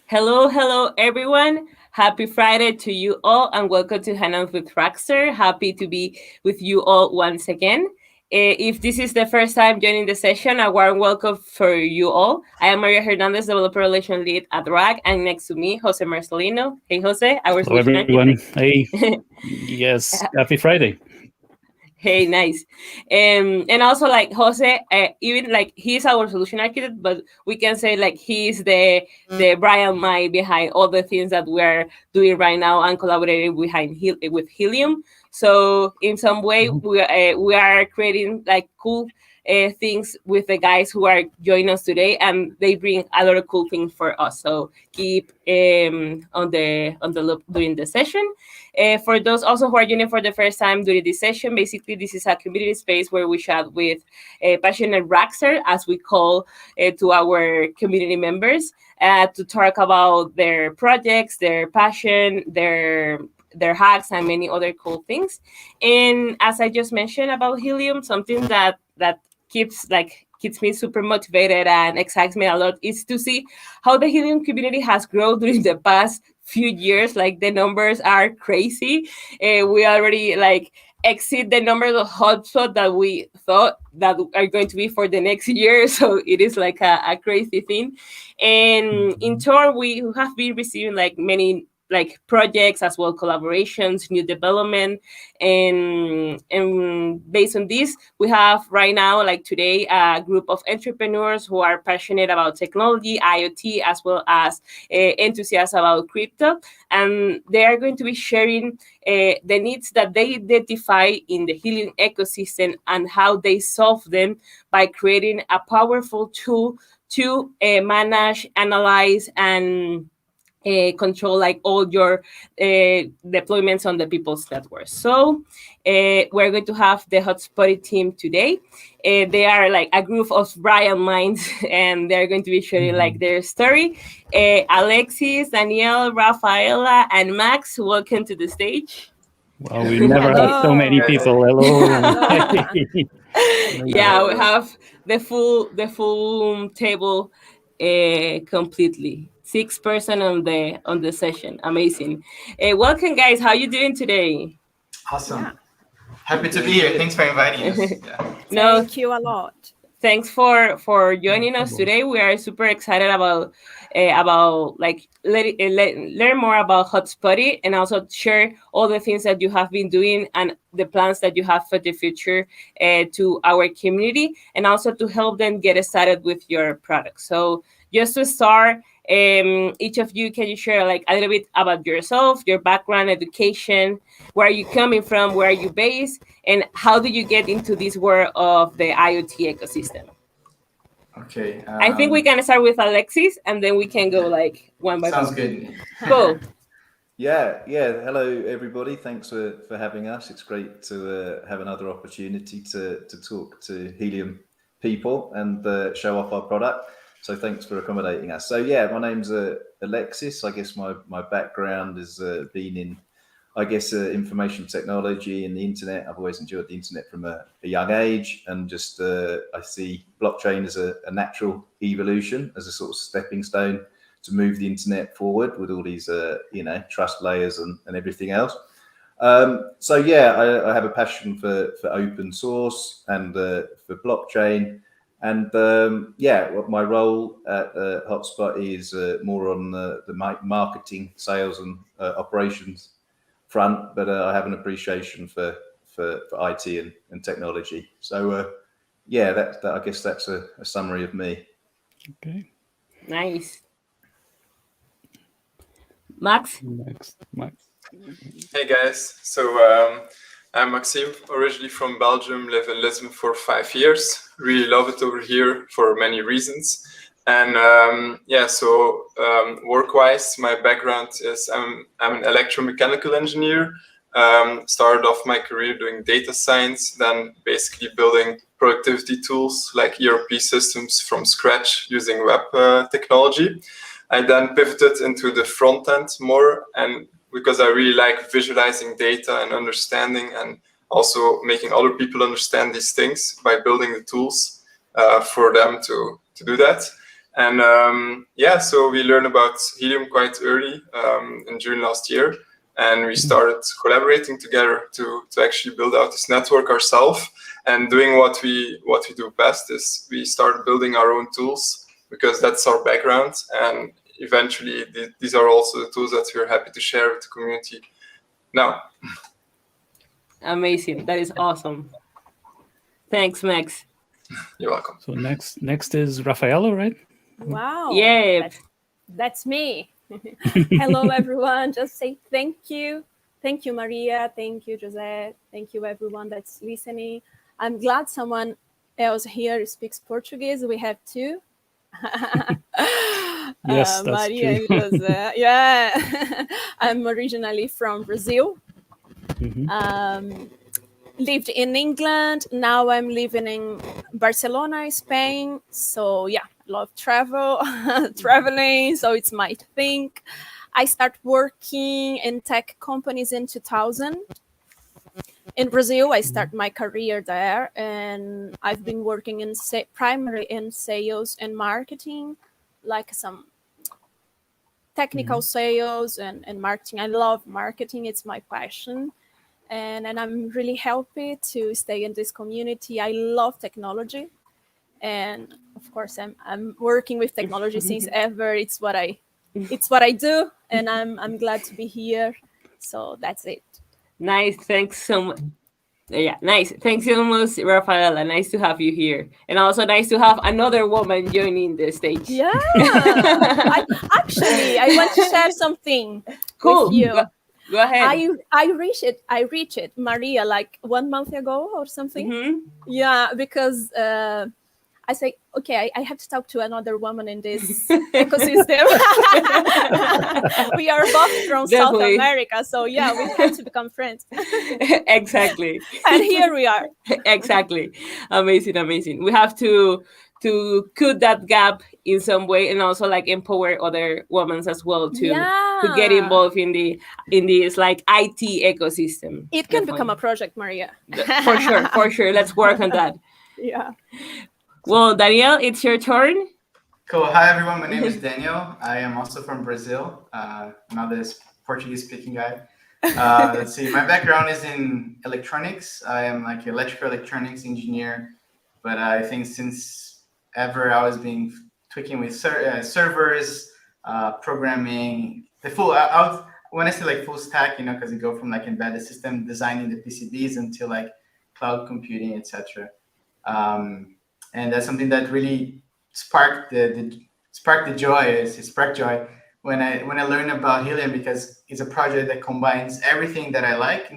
Hello, hello, everyone. Happy Friday to you all, and welcome to Hang with RAKStar. Happy to be with you all once again. If this is the first time joining the session, a warm welcome for you all. I am Maria Hernandez, Developer Relation Lead at RAK, and next to me, Jose Marcelino. Hey, Jose, our Hello, solution everyone. architect. Hey, yes, happy Friday. Hey, nice. And also like Jose, even like he's our solution architect, but we can say like he's the Brian mind behind all the things that we're doing right now and collaborating with Helium. So in some way, we are creating like cool things with the guys who are joining us today, and they bring a lot of cool things for us. So keep on the loop during the session. For those also who are joining for the first time during this session, basically this is a community space where we chat with passionate RAKstars, as we call to our community members, to talk about their projects, their passion, their hacks, and many other cool things. And as I just mentioned about Helium, something that keeps me super motivated and excites me a lot is to see how the Helium community has grown during the past few years. Like the numbers are crazy. We already like exceed the numbers of hotspots that we thought that are going to be for the next year. So it is like a crazy thing. And in turn, we have been receiving like many like projects as well, collaborations, new development, and based on this, we have right now like today a group of entrepreneurs who are passionate about technology, IoT, as well as enthusiasts about crypto, and they are going to be sharing the needs that they identify in the Helium ecosystem and how they solve them by creating a powerful tool to manage, analyze, and control like all your deployments on the people's network. So we're going to have the Hotspotty team today. They are like a group of Brian minds, and they're going to be sharing like their story. Alexis, Danielle, Rafaela, and Max, welcome to the stage. Well, we never had so many people. Hello. Yeah, we have the full table completely. 6 person on the session. Amazing. Welcome, guys. How you doing today? Awesome. Yeah. Happy to be here. Thanks for inviting us. Yeah. No, thank you a lot. Thanks for joining us today. We are super excited about like learn more about Hotspotty, and also share all the things that you have been doing and the plans that you have for the future to our community, and also to help them get started with your product. So just to start, each of you, can you share like a little bit about yourself, your background, education, where are you coming from, where are you based, and how do you get into this world of the IoT ecosystem? Okay. I think we can start with Alexis, and then we can go like one by one. Sounds good. Cool. Yeah. Hello, everybody. Thanks for having us. It's great to have another opportunity to talk to Helium people and show off our product. So thanks for accommodating us. So yeah, my name's Alexis. I guess my background has been in, information technology and the internet. I've always enjoyed the internet from a young age, and just I see blockchain as a natural evolution, as a sort of stepping stone to move the internet forward with all these trust layers and everything else. So yeah, I have a passion for open source and for blockchain. And my role at Hotspotty is more on the marketing, sales, and operations front, but I have an appreciation for IT and technology. So that I guess that's a summary of me. Okay. Nice. Max. Max. Hey guys. So I'm Maxime, originally from Belgium, live in Lisbon for 5 years. Really love it over here for many reasons. And work-wise, my background is I'm an electromechanical engineer. Started off my career doing data science, then basically building productivity tools like ERP systems from scratch using web technology. I then pivoted into the front end more, and because I really like visualizing data and understanding, and also making other people understand these things by building the tools for them to do that. And so we learned about Helium quite early in June last year. And we started collaborating together to actually build out this network ourselves. And doing what we do best is we start building our own tools, because that's our background. And eventually, these are also the tools that we're happy to share with the community now. Amazing. That is awesome. Thanks, Max. You're welcome. So next is Raffaello, right? Wow. Yeah. That's me. Hello, everyone. Just say thank you. Thank you, Maria. Thank you, Jose. Thank you, everyone that's listening. I'm glad someone else here speaks Portuguese. We have two. Yes, that's Maria true. and Jose. Yeah. I'm originally from Brazil. Lived in England. Now I'm living in Barcelona, Spain. So yeah, love traveling. So it's my thing. I started working in tech companies in 2000. In Brazil, I started my career there, and I've been working in primarily in sales and marketing, like some technical sales and marketing. I love marketing. It's my passion. And I'm really happy to stay in this community. I love technology. And of course, I'm working with technology since ever. It's what I do. And I'm glad to be here. So that's it. Nice. Thanks so much. Yeah, nice. Thanks so much, Rafaela. Nice to have you here. And also nice to have another woman joining the stage. Yeah. I want to share something Cool. with you. Go ahead. I reached it, Maria, like 1 month ago or something. Yeah, because I say, okay, I have to talk to another woman in this ecosystem. We are both from South America, so yeah, we have to become friends. Exactly. And here we are. Exactly. Amazing. We have to cut that gap in some way, and also like empower other women as well to get involved in this like IT ecosystem. It can become a project, Maria. For sure. Let's work on that. Yeah. Well, Daniel, it's your turn. Cool. Hi, everyone. My name is Daniel. I am also from Brazil. Not this Portuguese-speaking guy. Let's see. My background is in electronics. I am like an electrical electronics engineer. But I think since ever, I was tweaking with servers, programming. When I say like full stack, because you go from like embedded system designing the PCBs until like cloud computing, etc. And that's something that really sparked joy when I learned about Helium, because it's a project that combines everything that I like,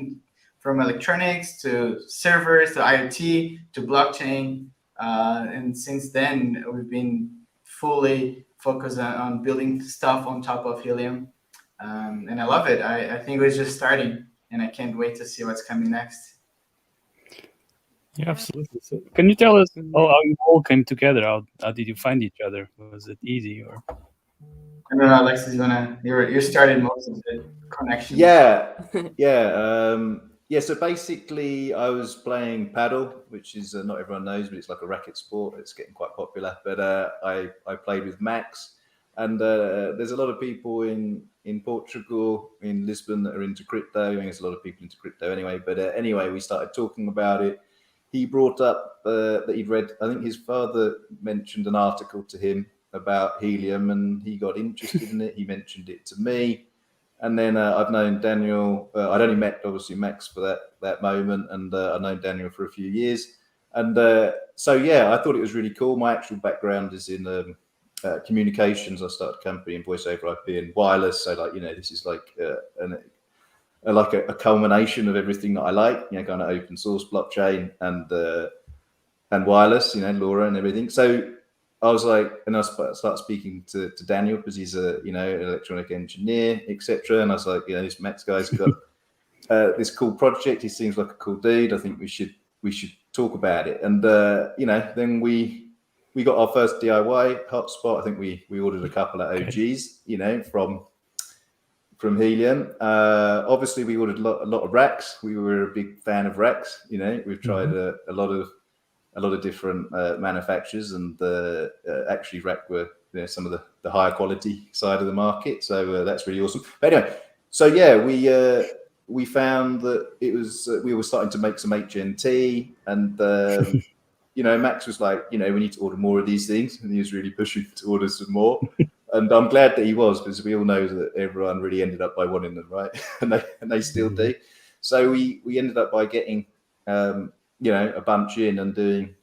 from electronics to servers to IoT to blockchain. And since then, we've been fully focused on building stuff on top of Helium. And I love it. I think we're just starting, and I can't wait to see what's coming next. Yeah, absolutely. So can you tell us how you all came together? How did you find each other? Was it easy or? I don't know, Alexis, you started most of the connections. Yeah. So basically, I was playing paddle, which is not everyone knows, but it's like a racket sport. It's getting quite popular. But I played with Max, and there's a lot of people in Portugal, in Lisbon, that are into crypto. I mean, there's a lot of people into crypto anyway. But anyway, we started talking about it. He brought up that he'd read, I think his father mentioned an article to him about Helium, and he got interested in it. He mentioned it to me. And then I've known Daniel. I'd only met, obviously, Max for that moment, and I've known Daniel for a few years. And so, yeah, I thought it was really cool. My actual background is in communications. I started a company in voice over IP and wireless. So, like, this is like a culmination of everything that I like, kind of open source, blockchain, and wireless, LoRa and everything. So I was like, and I started speaking to Daniel, because he's an electronic engineer, etc. And I was like, this Max guy's got this cool project. He seems like a cool dude. I think we should talk about it. And then we got our first DIY hotspot. I think we ordered a couple of OGs, from Helium. Obviously, we ordered a lot of racks. We were a big fan of racks. We've tried a lot of different manufacturers, and actually RAK were some of the higher quality side of the market. So that's really awesome. But anyway, so yeah, we found that it was we were starting to make some HNT, and Max was like, we need to order more of these things, and he was really pushing to order some more. And I'm glad that he was, because we all know that everyone really ended up by wanting them, right? and they still do. So we ended up by getting a bunch in and doing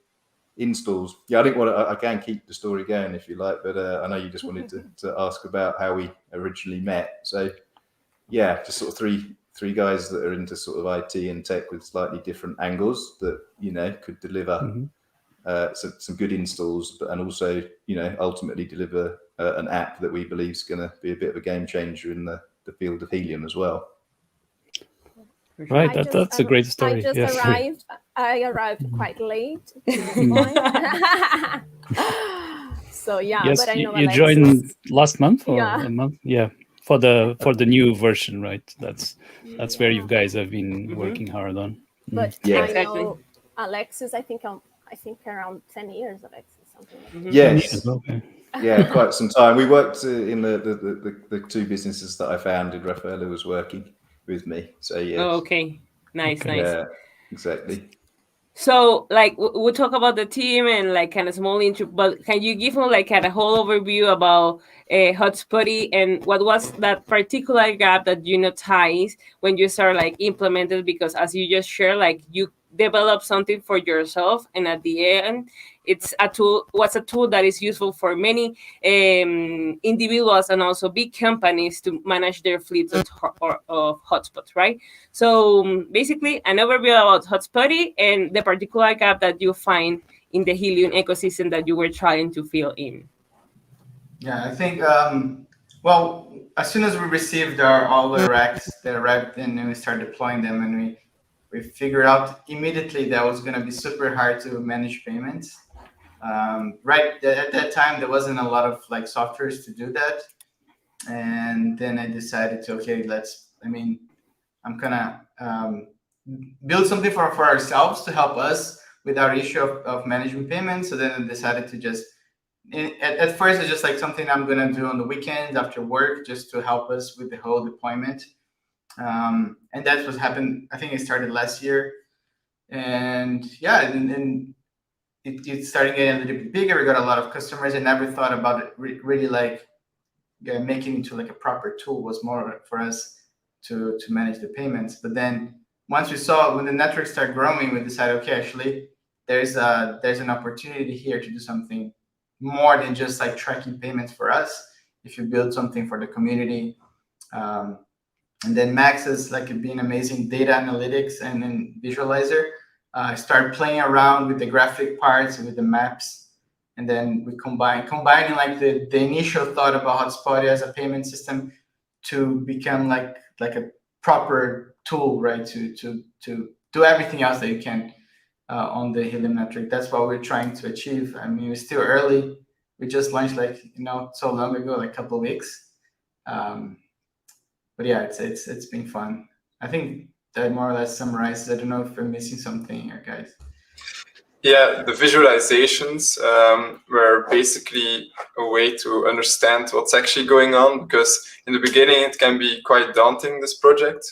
installs. Yeah, I can keep the story going if you like, but I know you just wanted to ask about how we originally met. So yeah, just sort of three guys that are into sort of IT and tech with slightly different angles that could deliver some good installs, and also ultimately deliver an app that we believe is going to be a bit of a game changer in the field of Helium as well. Right, that's a great story. I arrived quite late to this point. So yeah, yes, but I know you Alexis. Joined last month or Yeah. a month? Yeah, for the new version, right? That's where you guys have been working hard on. But Yeah, I know Alexis. I think around 10 years, Alexis. Something like that. Yes. Okay. Yeah, quite some time. We worked in the two businesses that I founded. Rafaela was working with me. So yes. Oh, okay. Nice. Yeah, exactly. So, like, we'll talk about the team and like kind of small intro, but can you give them like kind of whole overview about Hotspotty and what was that particular gap that you noticed when you start like implemented? Because as you just shared, like you develop something for yourself, and at the end, it's a tool. What's a tool that is useful for many individuals and also big companies to manage their fleets of hotspots, right? So basically, an overview about Hotspotty and the particular gap that you find in the Helium ecosystem that you were trying to fill in. Yeah, I think, well, as soon as we received all the racks that arrived, and then we started deploying them, and we figured out immediately that was going to be super hard to manage payments. Right at that time, there wasn't a lot of like softwares to do that. And then I decided to, I'm gonna build something for ourselves to help us with our issue of managing payments. So then I decided to just, at first it's just like something I'm gonna do on the weekends after work, just to help us with the whole deployment. And that's what happened. I think it started last year, and yeah, and it started getting a little bit bigger. We got a lot of customers. I never thought about it really like making it into like a proper tool. Was more for us to manage the payments. But then once we saw, when the network started growing, we decided, okay, actually there's an opportunity here to do something more than just like tracking payments for us. If you build something for the community, and then Max is like being amazing data analytics and then visualizer. I started playing around with the graphic parts and with the maps, and then we combining like the initial thought about Hotspotty as a payment system to become like a proper tool, right? To do everything else that you can on the Helium network. That's what we're trying to achieve. I mean, we're still early. We just launched so long ago, like a couple of weeks. But yeah, it's been fun. I think that more or less summarizes. I don't know if I'm missing something here, guys. Yeah, the visualizations were basically a way to understand what's actually going on, because in the beginning it can be quite daunting, this project.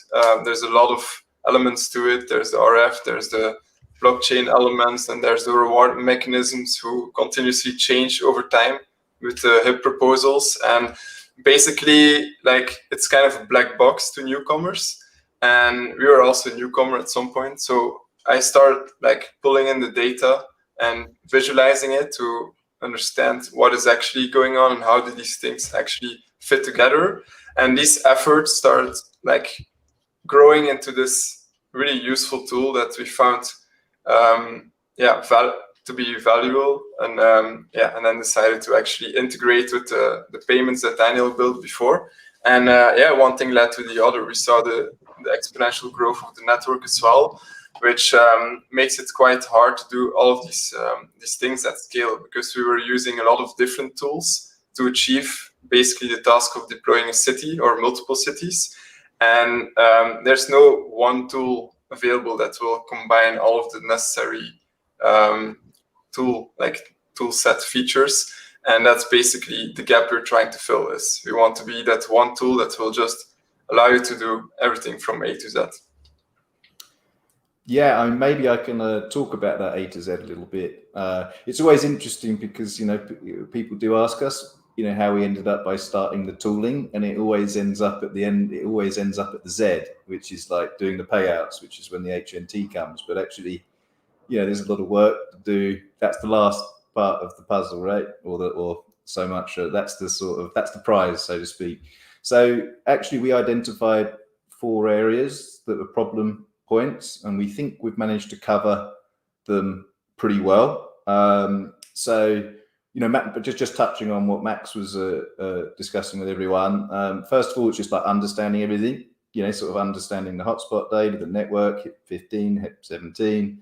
There's a lot of elements to it. There's the RF, there's the blockchain elements, and there's the reward mechanisms who continuously change over time with the HIP proposals. And basically, like, it's kind of a black box to newcomers. And we were also a newcomer at some point. So I started like pulling in the data and visualizing it to understand what is actually going on and how do these things actually fit together. And these efforts started like growing into this really useful tool that we found to be valuable, and and then decided to actually integrate with the payments that Daniel built before. And one thing led to the other. We saw the exponential growth of the network as well, which makes it quite hard to do all of these things at scale, because we were using a lot of different tools to achieve basically the task of deploying a city or multiple cities. And there's no one tool available that will combine all of the necessary tool set features. And that's basically the gap we're trying to fill. Is we want to be that one tool that will just allow you to do everything from A to Z. Yeah, I mean, maybe I can talk about that A to Z a little bit. It's always interesting because, you know, people do ask us, you know, how we ended up by starting the tooling, and it always ends up at the end. It always ends up at the Z, which is like doing the payouts, which is when the HNT comes. But actually, you know, there's a lot of work to do. That's the last part of the puzzle, right? Or so much. That's the prize, so to speak. So actually, we identified 4 areas that were problem points, and we think we've managed to cover them pretty well. So, you know, but just touching on what Max was discussing with everyone. First of all, it's just like understanding everything. You know, sort of understanding the hotspot data, the network, HIP 15, HIP 17.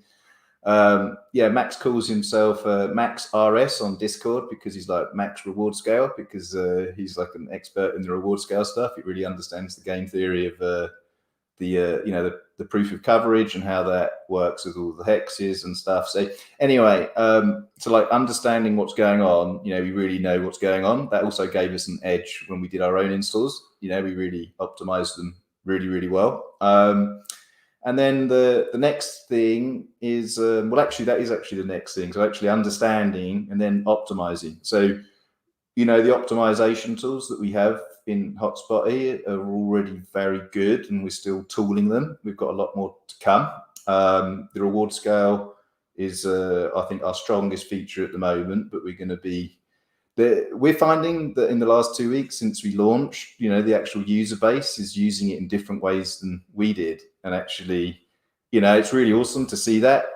Yeah, Max calls himself Max RS on Discord because he's like Max reward scale, because he's like an expert in the reward scale stuff. He really understands the game theory of you know, the proof of coverage and how that works with all the hexes and stuff. So anyway, so like understanding what's going on, you know, we really know what's going on. That also gave us an edge when we did our own installs. You know, we really optimized them really, really well. And then the next thing is, well, actually, that is actually the next thing. So actually understanding and then optimizing. So, you know, the optimization tools that we have in Hotspotty are already very good, and we're still tooling them. We've got a lot more to come. The reward scale is, I think, our strongest feature at the moment, but we're going to be, we're finding that in the last 2 weeks since we launched, you know, the actual user base is using it in different ways than we did. And actually, you know, it's really awesome to see that.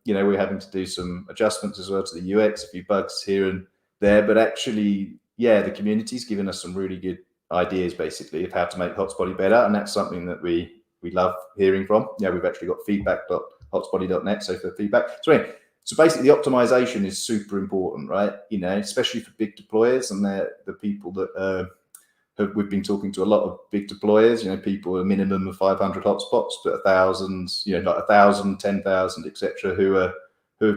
You know, we're having to do some adjustments as well to the UX, a few bugs here and there, but actually, yeah, the community's given us some really good ideas, basically, of how to make Hotspotty better, and that's something that we love hearing from. Yeah, we've actually got feedback.hotspotty.net, so for feedback. So basically, the optimization is super important, right? You know, especially for big deployers, and they're the people that we've been talking to a lot of big deployers. You know, people a minimum of 500 hotspots, but 1,000, you know, like 1,000, 10,000, etc., who have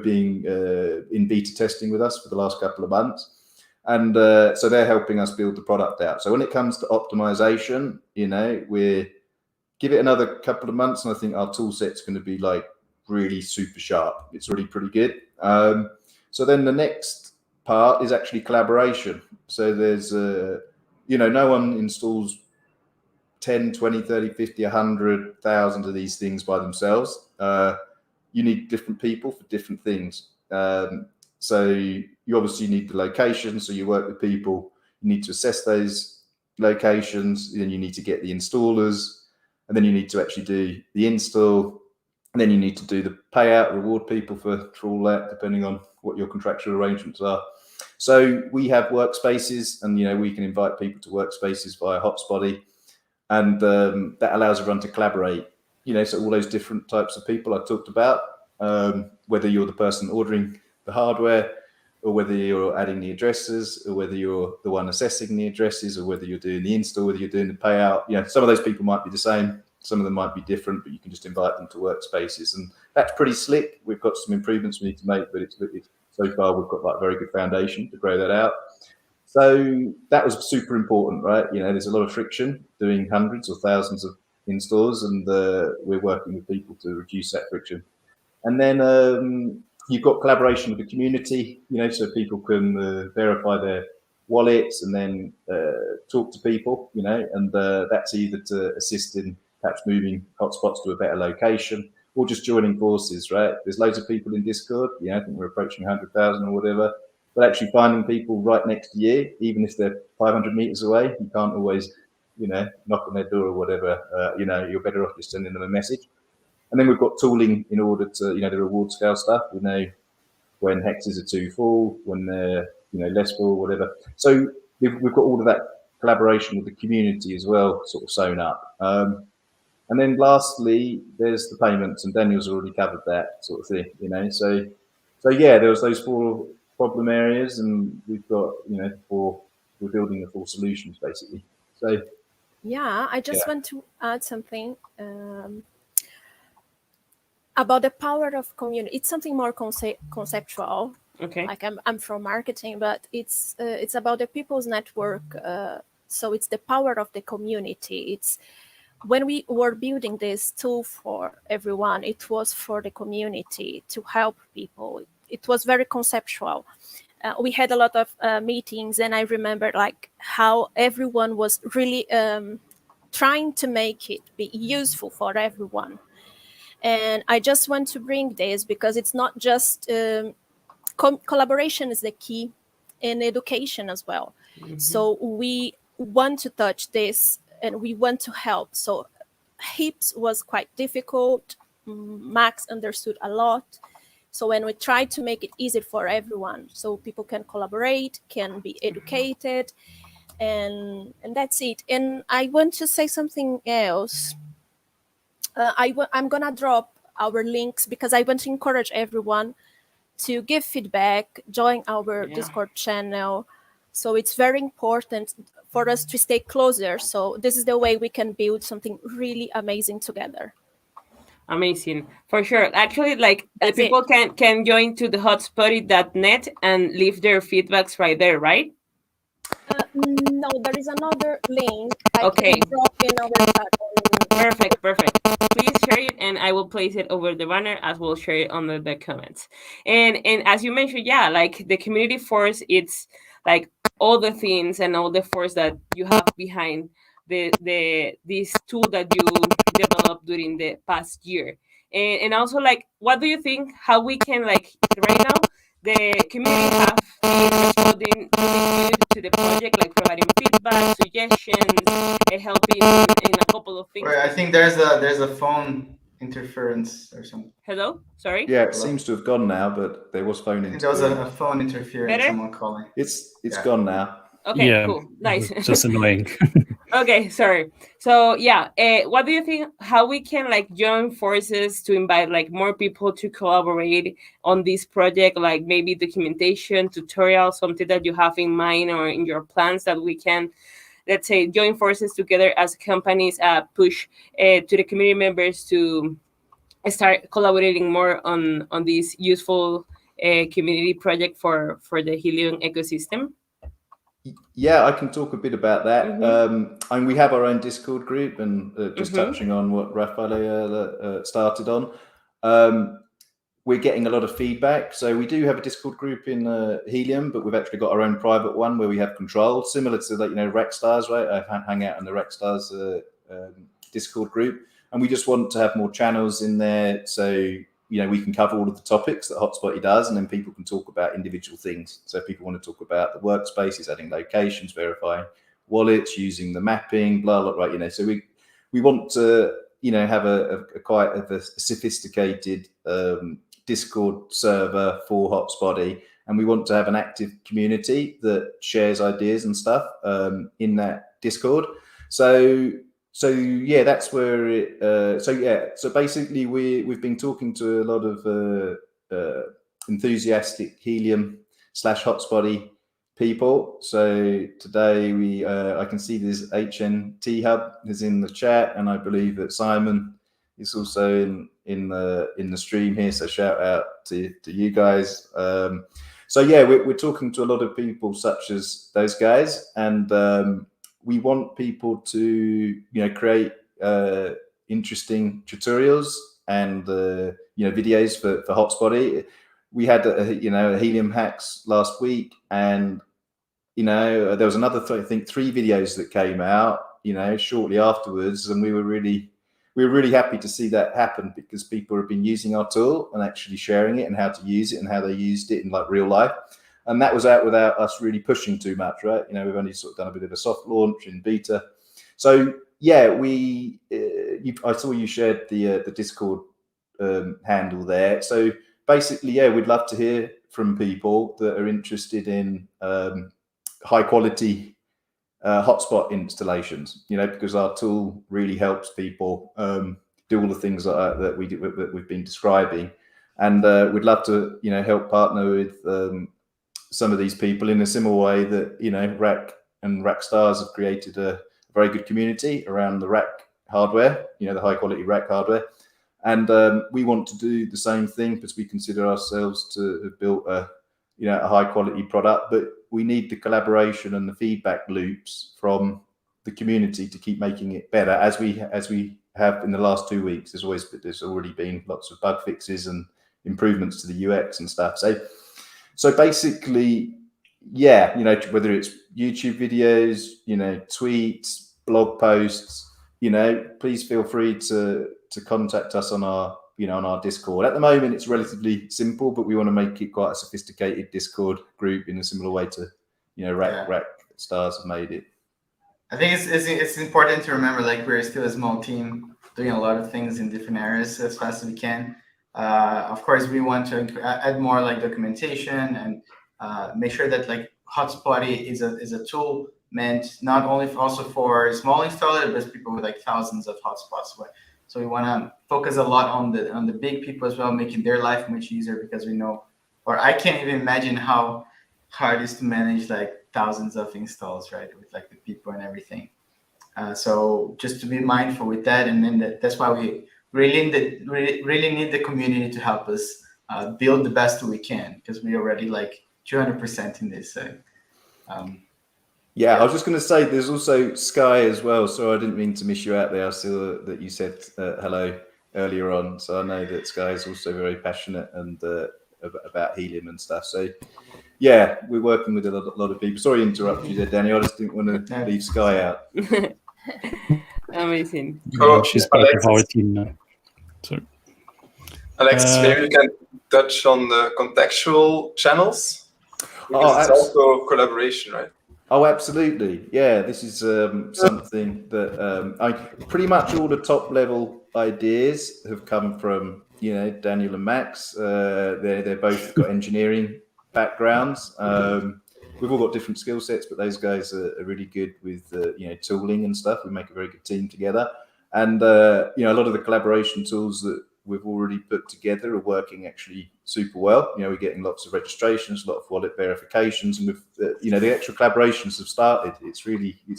been in beta testing with us for the last couple of months. And so they're helping us build the product out. So when it comes to optimization, you know, we give it another couple of months, and I think our tool set's going to be like really super sharp. It's really pretty good. So then the next part is actually collaboration. So there's, you know, no one installs 10, 20, 30, 50, 100,000 of these things by themselves. You need different people for different things. So you obviously need the location, so you work with people. You need to assess those locations, then you need to get the installers, and then you need to actually do the install, and then you need to do the payout, reward people for all that, depending on what your contractual arrangements are. So we have workspaces, and you know, we can invite people to workspaces via Hotspotty, and that allows everyone to collaborate. You know, so all those different types of people I talked about, whether you're the person ordering the hardware, or whether you're adding the addresses, or whether you're the one assessing the addresses, or whether you're doing the install, whether you're doing the payout. You know, some of those people might be the same, some of them might be different, but you can just invite them to workspaces, and that's pretty slick. We've got some improvements we need to make, but it's so far we've got like a very good foundation to grow that out. So that was super important, right? You know, there's a lot of friction doing hundreds or thousands of installs, and we're working with people to reduce that friction. And then you've got collaboration with the community, you know, so people can verify their wallets and then talk to people, you know, and that's either to assist in perhaps moving hotspots to a better location, or just joining forces, right? There's loads of people in Discord. Yeah, I think we're approaching 100,000 or whatever. But actually finding people right next to you, even if they're 500 meters away, you can't always, you know, knock on their door or whatever. You know, you're better off just sending them a message. And then we've got tooling in order to, you know, the reward scale stuff. We know when hexes are too full, when they're, you know, less full, whatever. So we've got all of that collaboration with the community as well, sort of sewn up. And then lastly, there's the payments, and Daniel's already covered that sort of thing, you know. So yeah, there was those 4 problem areas, and we've got, you know, we're building the 4 solutions basically. So yeah, I just want to add something about the power of community. It's something more conceptual, Okay. Like I'm from marketing, but it's about the people's network. So it's the power of the community. It's when we were building this tool for everyone, it was for the community to help people. It was very conceptual. We had a lot of meetings, and I remember like how everyone was really trying to make it be useful for everyone. And I just want to bring this because it's not just collaboration is the key in education as well. So we want to touch this and we want to help. So HIPS was quite difficult. Max understood a lot. So when we try to make it easy for everyone, so people can collaborate, can be educated, and that's it. And I want to say something else. I'm gonna drop our links because I want to encourage everyone to give feedback, join our Discord channel. So it's very important for us to stay closer. So this is the way we can build something really amazing together. Amazing, for sure. Actually, like That's people can join to the hotspotty.net and leave their feedbacks right there, right? No, there is another link. Okay. I can drop in our chat. Perfect. Please share it, and I will place it over the banner as we'll share it under the comments. And as you mentioned, yeah, like the community force, it's like all the things and all the force that you have behind this tool that you developed during the past year. And also, like, what do you think? How we can, like, right now, the community have been responding really good to the project, like providing feedback, suggestions, helping in a couple of things. Wait, I think there's a phone interference or something. Hello? Sorry? Yeah, it seems to have gone now, but there was phone I think there was interference. a phone interference, Better? someone calling. It's gone now. Okay, Yeah, cool. Nice. Just annoying. Okay, sorry. So yeah, what do you think? How we can like join forces to invite like more people to collaborate on this project? Like maybe documentation, tutorial, something that you have in mind or in your plans that we can, let's say, join forces together as companies, push to the community members to start collaborating more on this useful community project for the Helium ecosystem. Yeah, I can talk a bit about that. And we have our own Discord group, and just touching on what RAKwireless started on. We're getting a lot of feedback. So we do have a Discord group in Helium, but we've actually got our own private one where we have control, similar to like RAKStars, right? I hang out in the RAKStars Discord group, and we just want to have more channels in there, so we can cover all of the topics that Hotspotty does, and then people can talk about individual things. So if people want to talk about the workspaces, adding locations, verifying wallets, using the mapping, blah blah, right? So we want to have a quite a sophisticated Discord server for Hotspotty, and we want to have an active community that shares ideas and stuff in that Discord. So yeah, that's where it. So basically, we've been talking to a lot of enthusiastic Helium / Hotspotty people. So today I can see there's HNT Hub is in the chat, and I believe that Simon is also in the stream here. So shout out to you guys. So yeah, we're talking to a lot of people such as those guys, and we want people to create interesting tutorials and videos for Hotspotty. We had a Helium hacks last week, and there was another I think 3 videos that came out shortly afterwards, and we were really happy to see that happen, because people have been using our tool and actually sharing it and how to use it and how they used it in like real life. And that was out without us really pushing too much, right? We've only sort of done a bit of a soft launch in beta. So yeah, I saw you shared the Discord handle there. So basically, yeah, we'd love to hear from people that are interested in high quality hotspot installations. Because our tool really helps people do all the things that we've been describing, and we'd love to help partner with some of these people in a similar way that RAK and RAKStars have created a very good community around the RAK hardware, the high quality RAK hardware, and we want to do the same thing, because we consider ourselves to have built a a high quality product, but we need the collaboration and the feedback loops from the community to keep making it better, as we have in the last 2 weeks. There's already been lots of bug fixes and improvements to the UX and stuff. So basically, yeah, whether it's YouTube videos, tweets, blog posts, please feel free to contact us on our Discord. At the moment, it's relatively simple, but we want to make it quite a sophisticated Discord group in a similar way to, RAKStars have made it. I think it's important to remember, like, we're still a small team doing a lot of things in different areas as fast as we can. Of course, we want to add more like documentation and make sure that like Hotspotty is a tool meant not only also for small installers, but people with like thousands of hotspots. So we want to focus a lot on the big people as well, making their life much easier, because we know, or I can't even imagine how hard it is to manage like thousands of installs, right, with like the people and everything. So just to be mindful with that, and then that's why we really need the community to help us build the best we can, because we already like 200% in this. Yeah, I was just going to say there's also Sky as well. So I didn't mean to miss you out there. I saw that you said hello earlier on. So I know that Sky is also very passionate and about Helium and stuff. So yeah, we're working with a lot of people. Sorry to interrupt you there, Daniel. I just didn't want to leave Sky out. Amazing. Yeah, she's part of our team now. Sorry. Alexis, maybe you can touch on the contextual channels. Because it's also collaboration, right? Oh, absolutely. Yeah, this is something that pretty much all the top level ideas have come from, Daniel and Max. They're both got engineering backgrounds. We've all got different skill sets, but those guys are really good with, tooling and stuff. We make a very good team together. And, a lot of the collaboration tools that we've already put together are working actually super well. We're getting lots of registrations, a lot of wallet verifications, and the actual collaborations have started. It's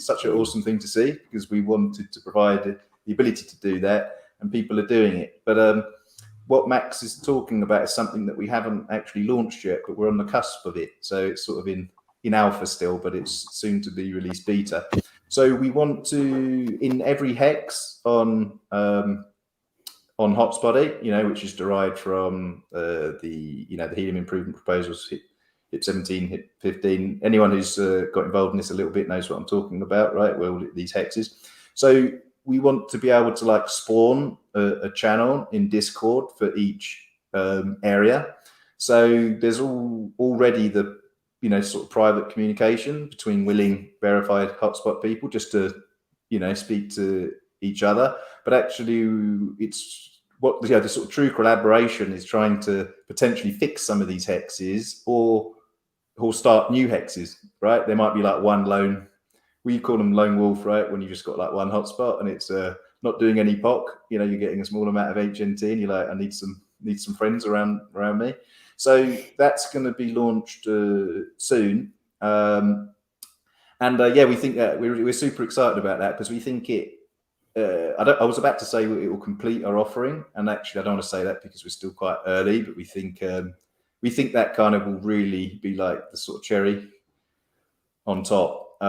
such an awesome thing to see, because we wanted to provide the ability to do that, and people are doing it. But what Max is talking about is something that we haven't actually launched yet, but we're on the cusp of it. So it's sort of in alpha still, but it's soon to be released beta. So we want to, in every hex on Hotspotty, which is derived from the Helium improvement proposals, HIP 17, HIP 15. Anyone who's got involved in this a little bit knows what I'm talking about, right? Well, these hexes. So we want to be able to like spawn a channel in Discord for each area. So there's already the sort of private communication between willing verified hotspot people just to speak to each other. But actually, it's what the sort of true collaboration is trying to potentially fix some of these hexes or start new hexes, right? There might be like one lone, we call them lone wolf, right? When you just got like one hotspot and it's not doing any POC, you're getting a small amount of HNT, and you're like, I need some friends around me. So that's going to be launched soon. We think that we're super excited about that, because we think it. I was about to say it will complete our offering, and actually I don't want to say that because we're still quite early. But we think that kind of will really be like the sort of cherry on top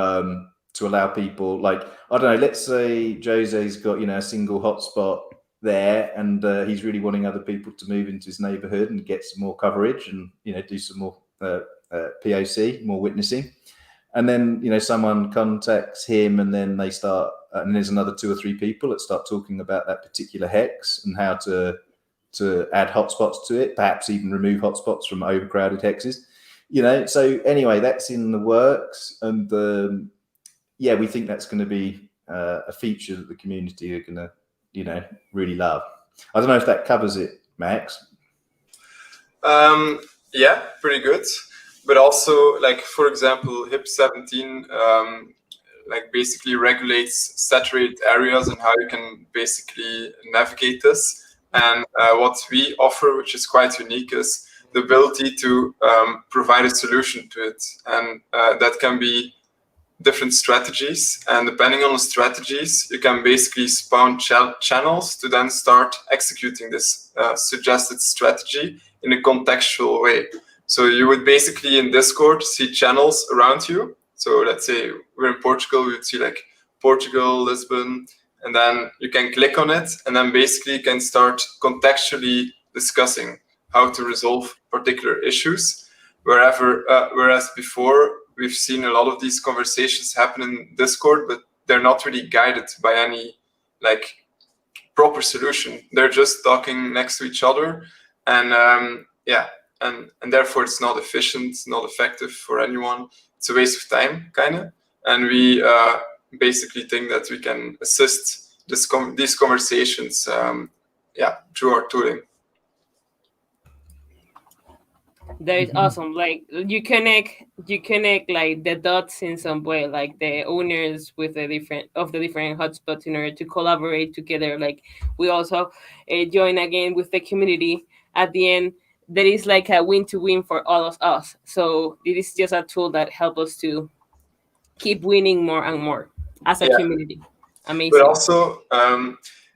to allow people, like, I don't know. Let's say Jose's got a single hotspot there, and he's really wanting other people to move into his neighborhood and get some more coverage and do some more POC, more witnessing. And then someone contacts him, and then they start, and there's another 2 or 3 people that start talking about that particular hex and how to add hotspots to it, perhaps even remove hotspots from overcrowded hexes. So anyway, that's in the works, and we think that's going to be a feature that the community are going to really love. I don't know if that covers it, Max. Yeah, pretty good. But also, like, for example, HIP 17 basically regulates saturated areas and how you can basically navigate this. And what we offer, which is quite unique, is the ability to provide a solution to it. And that can be different strategies. And depending on the strategies, you can basically spawn channels to then start executing this suggested strategy in a contextual way. So you would basically in Discord see channels around you. So let's say we're in Portugal, we would see like Portugal, Lisbon, and then you can click on it, and then basically you can start contextually discussing how to resolve particular issues. Whereas before, we've seen a lot of these conversations happen in Discord, but they're not really guided by any like proper solution. They're just talking next to each other, and and therefore it's not efficient, not effective for anyone. It's a waste of time, kind of. And we basically think that we can assist these conversations, through our tooling. That is awesome. Like you connect like the dots in some way, like the owners with the different hotspots in order to collaborate together. Like we also join again with the community at the end. There is like a win-to-win for all of us. So it is just a tool that helps us to keep winning more and more as a community. Amazing. But also,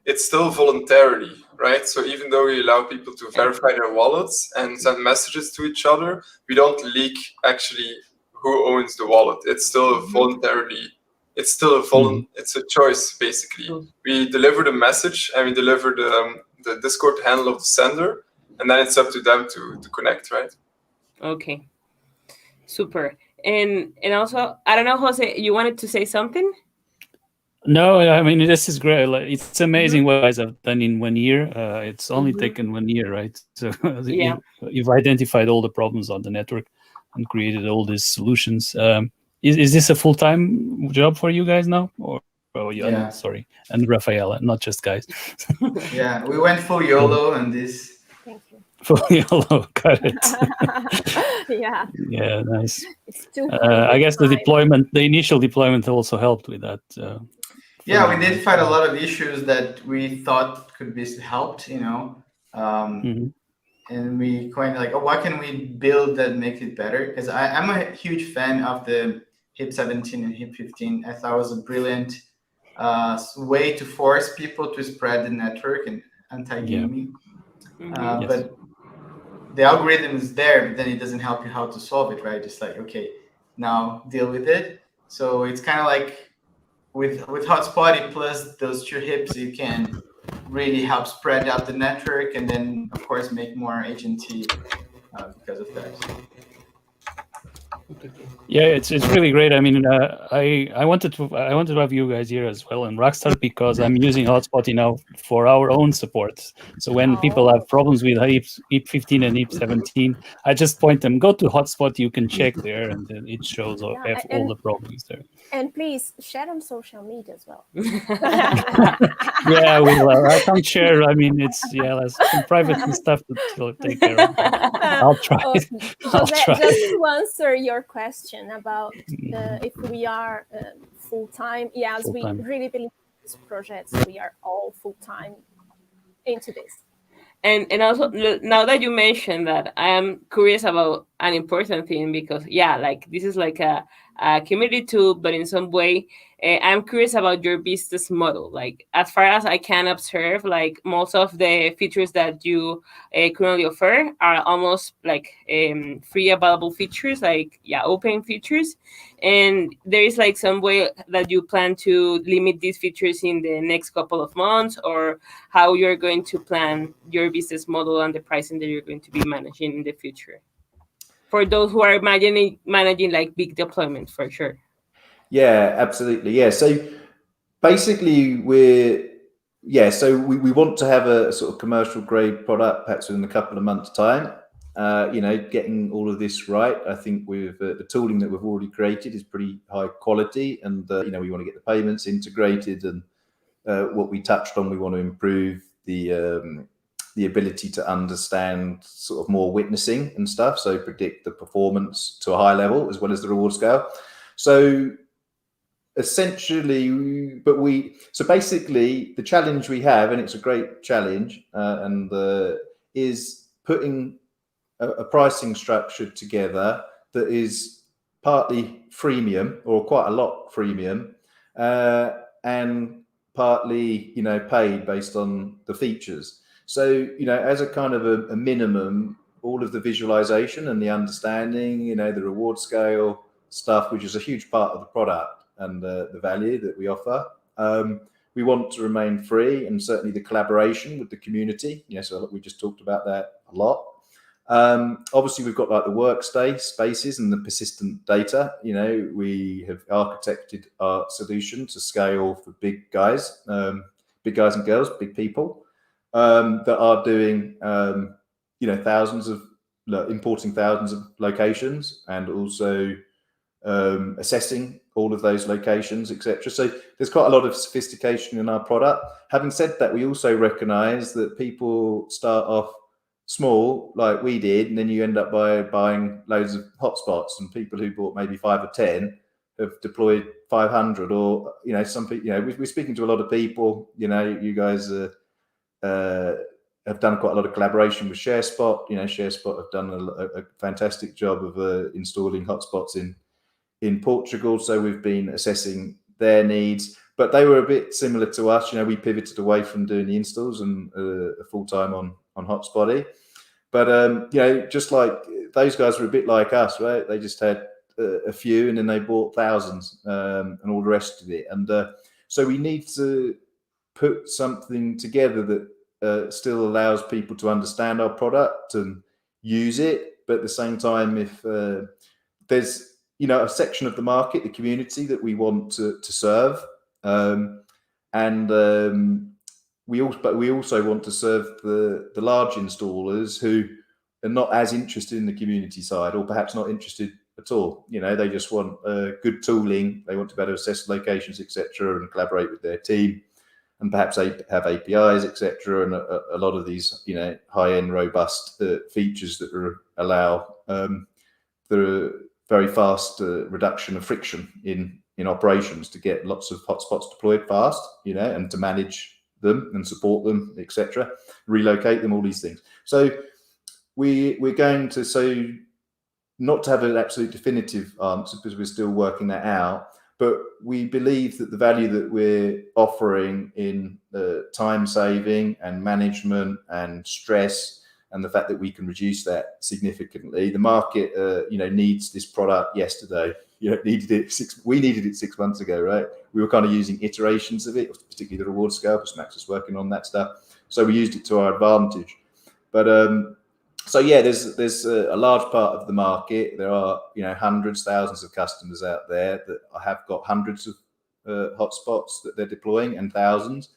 it's still voluntarily, right? So even though we allow people to verify their wallets and send messages to each other, we don't leak actually who owns the wallet. It's still voluntarily. It's still it's a choice basically. We deliver the message and we deliver the Discord handle of the sender, and then it's up to them to connect, right? Okay, super. And also, I don't know, Jose, you wanted to say something? No, I mean, this is great. Like, it's amazing what you guys have done in 1 year. It's only taken 1 year, right? So you've identified all the problems on the network and created all these solutions. Is this a full-time job for you guys now? Sorry, and Rafaela, not just guys. Yeah, we went full YOLO on this. Thank you. Full YOLO, got it. Yeah. Yeah, nice. It's too I guess the initial deployment also helped with that. Yeah, we did find a lot of issues that we thought could be helped, and we kind of like, what can we build that makes it better? Because I'm a huge fan of the HIP 17 and HIP 15. I thought it was a brilliant way to force people to spread the network and anti-gaming. But the algorithm is there, but then it doesn't help you how to solve it, right? Just like, okay, now deal with it. So it's kind of like with Hotspotty plus those two hips, you can really help spread out the network, and then of course make more agency because of that. Yeah, it's really great. I mean, I wanted to have you guys here as well in RAKStars because I'm using Hotspotty now for our own support. So when people have problems with HIP 15 and HIP 17, I just point them, go to Hotspotty, you can check there, and then it shows all the problems there. And please share on social media as well. Yeah, I can't share. I mean, it's some privacy stuff to take care of. I'll try. Just to answer your question about if we are full-time. Yes, full-time. We really believe in this project. So we are all full-time into this. And also, now that you mentioned that, I am curious about an important thing because, like this is like a community tool, but in some way, I'm curious about your business model. Like, as far as I can observe, like most of the features that you currently offer are almost like free available features, like open features. And there is like some way that you plan to limit these features in the next couple of months, or how you're going to plan your business model and the pricing that you're going to be managing in the future. For those who are managing like big deployments, for sure. Yeah, absolutely. Yeah. So basically we want to have a sort of commercial grade product perhaps within a couple of months' time. Getting all of this right, I think with the tooling that we've already created is pretty high quality, and we want to get the payments integrated, and what we touched on, we want to improve the ability to understand sort of more witnessing and stuff, so predict the performance to a high level as well as the reward scale. So essentially, basically the challenge we have, and it's a great challenge, is putting a pricing structure together that is partly freemium, or quite a lot freemium, and partly paid based on the features. So as a kind of a minimum, all of the visualization and the understanding, the reward scale stuff, which is a huge part of the product and the value that we offer. We want to remain free, and certainly the collaboration with the community. So we just talked about that a lot. Obviously, we've got like the workspaces and the persistent data. We have architected our solution to scale for big guys and girls, big people that are doing, importing thousands of locations, and also assessing all of those locations, etc. So there's quite a lot of sophistication in our product. Having said that, we also recognize that people start off small like we did, and then you end up by buying loads of hotspots, and people who bought maybe 5 or 10 have deployed 500, or some people, we're speaking to a lot of people. You guys have done quite a lot of collaboration with ShareSpot. ShareSpot have done a fantastic job of installing hotspots in Portugal, so we've been assessing their needs, but they were a bit similar to us. We pivoted away from doing the installs and full time on Hotspotty. But just like those guys were a bit like us, right? They just had a few, and then they bought thousands and all the rest of it. And so we need to put something together that still allows people to understand our product and use it, but at the same time, if there's a section of the market, the community that we want to serve, we also want to serve the large installers who are not as interested in the community side, or perhaps not interested at all. They just want good tooling. They want to better assess locations, etc., and collaborate with their team, and perhaps have APIs, etc., and a lot of these, high-end, robust features that allow the very fast reduction of friction in operations to get lots of hotspots deployed fast, and to manage them and support them, etc., relocate them, all these things. So we're going to, not to have an absolute definitive answer because we're still working that out, but we believe that the value that we're offering in time saving and management and stress, and the fact that we can reduce that significantly, the market, needs this product yesterday. We needed it 6 months ago, right? We were kind of using iterations of it, particularly the reward scale, because Max was working on that stuff. So we used it to our advantage. But there's a large part of the market. There are, hundreds, thousands of customers out there that have got hundreds of hotspots that they're deploying, and thousands,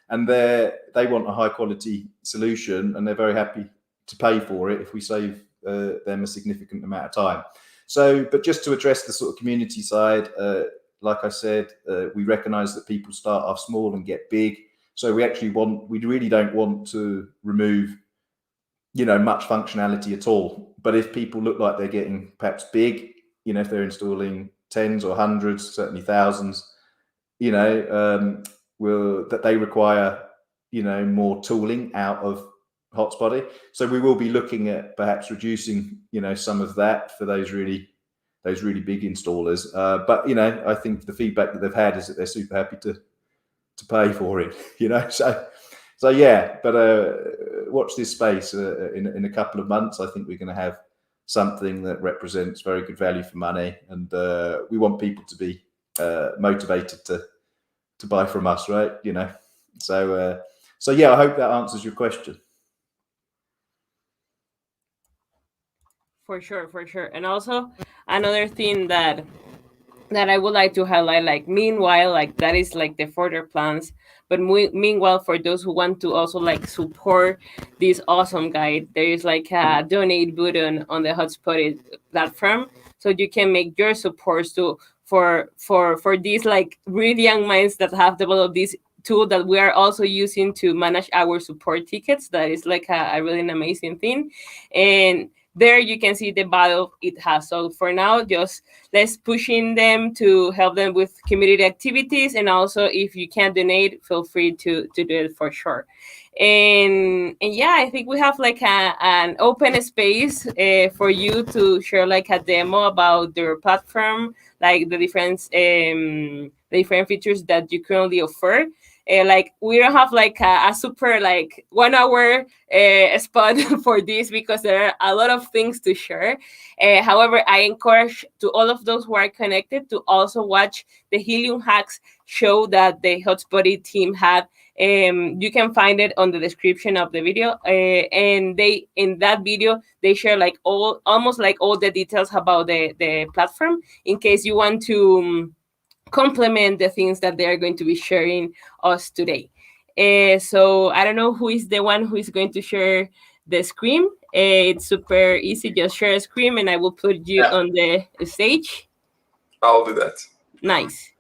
and they want a high quality solution, and they're very happy to pay for it if we save them a significant amount of time. So, but just to address the sort of community side, like I said, we recognize that people start off small and get big. So we really don't want to remove, much functionality at all. But if people look like they're getting perhaps big, if they're installing tens or hundreds, certainly thousands, that they require, more tooling out of Hotspotty. So we will be looking at perhaps reducing, some of that for those really big installers. But I think the feedback that they've had is that they're super happy to pay for it. So yeah. But watch this space. In a couple of months, I think we're going to have something that represents very good value for money, and we want people to be motivated to buy from us, right? So yeah, I hope that answers your question. For sure. And also another thing that I would like to highlight, like meanwhile, like that is like the further plans, but meanwhile, for those who want to also like support this awesome guide, there is like a donate button on the Hotspotty platform, so you can make your supports to for these like really young minds that have developed this tool that we are also using to manage our support tickets. That is like a really amazing thing. And there you can see the value it has. So for now, just let's pushing them to help them with community activities. And also, if you can donate, feel free to do it for sure. And yeah, I think we have like an open space for you to share like a demo about their platform, like the different the different features that you currently offer. Like we don't have like a super like 1 hour spot for this because there are a lot of things to share. However, I encourage to all of those who are connected to also watch the Helium Hacks show that the Hotspotty team had. You can find it on the description of the video, and they in that video they share like almost like all the details about the platform in case you want to complement the things that they are going to be sharing us today. So I don't know who is the one who is going to share the screen. It's super easy. Just share a screen and I will put you on the stage. I'll do that. Nice.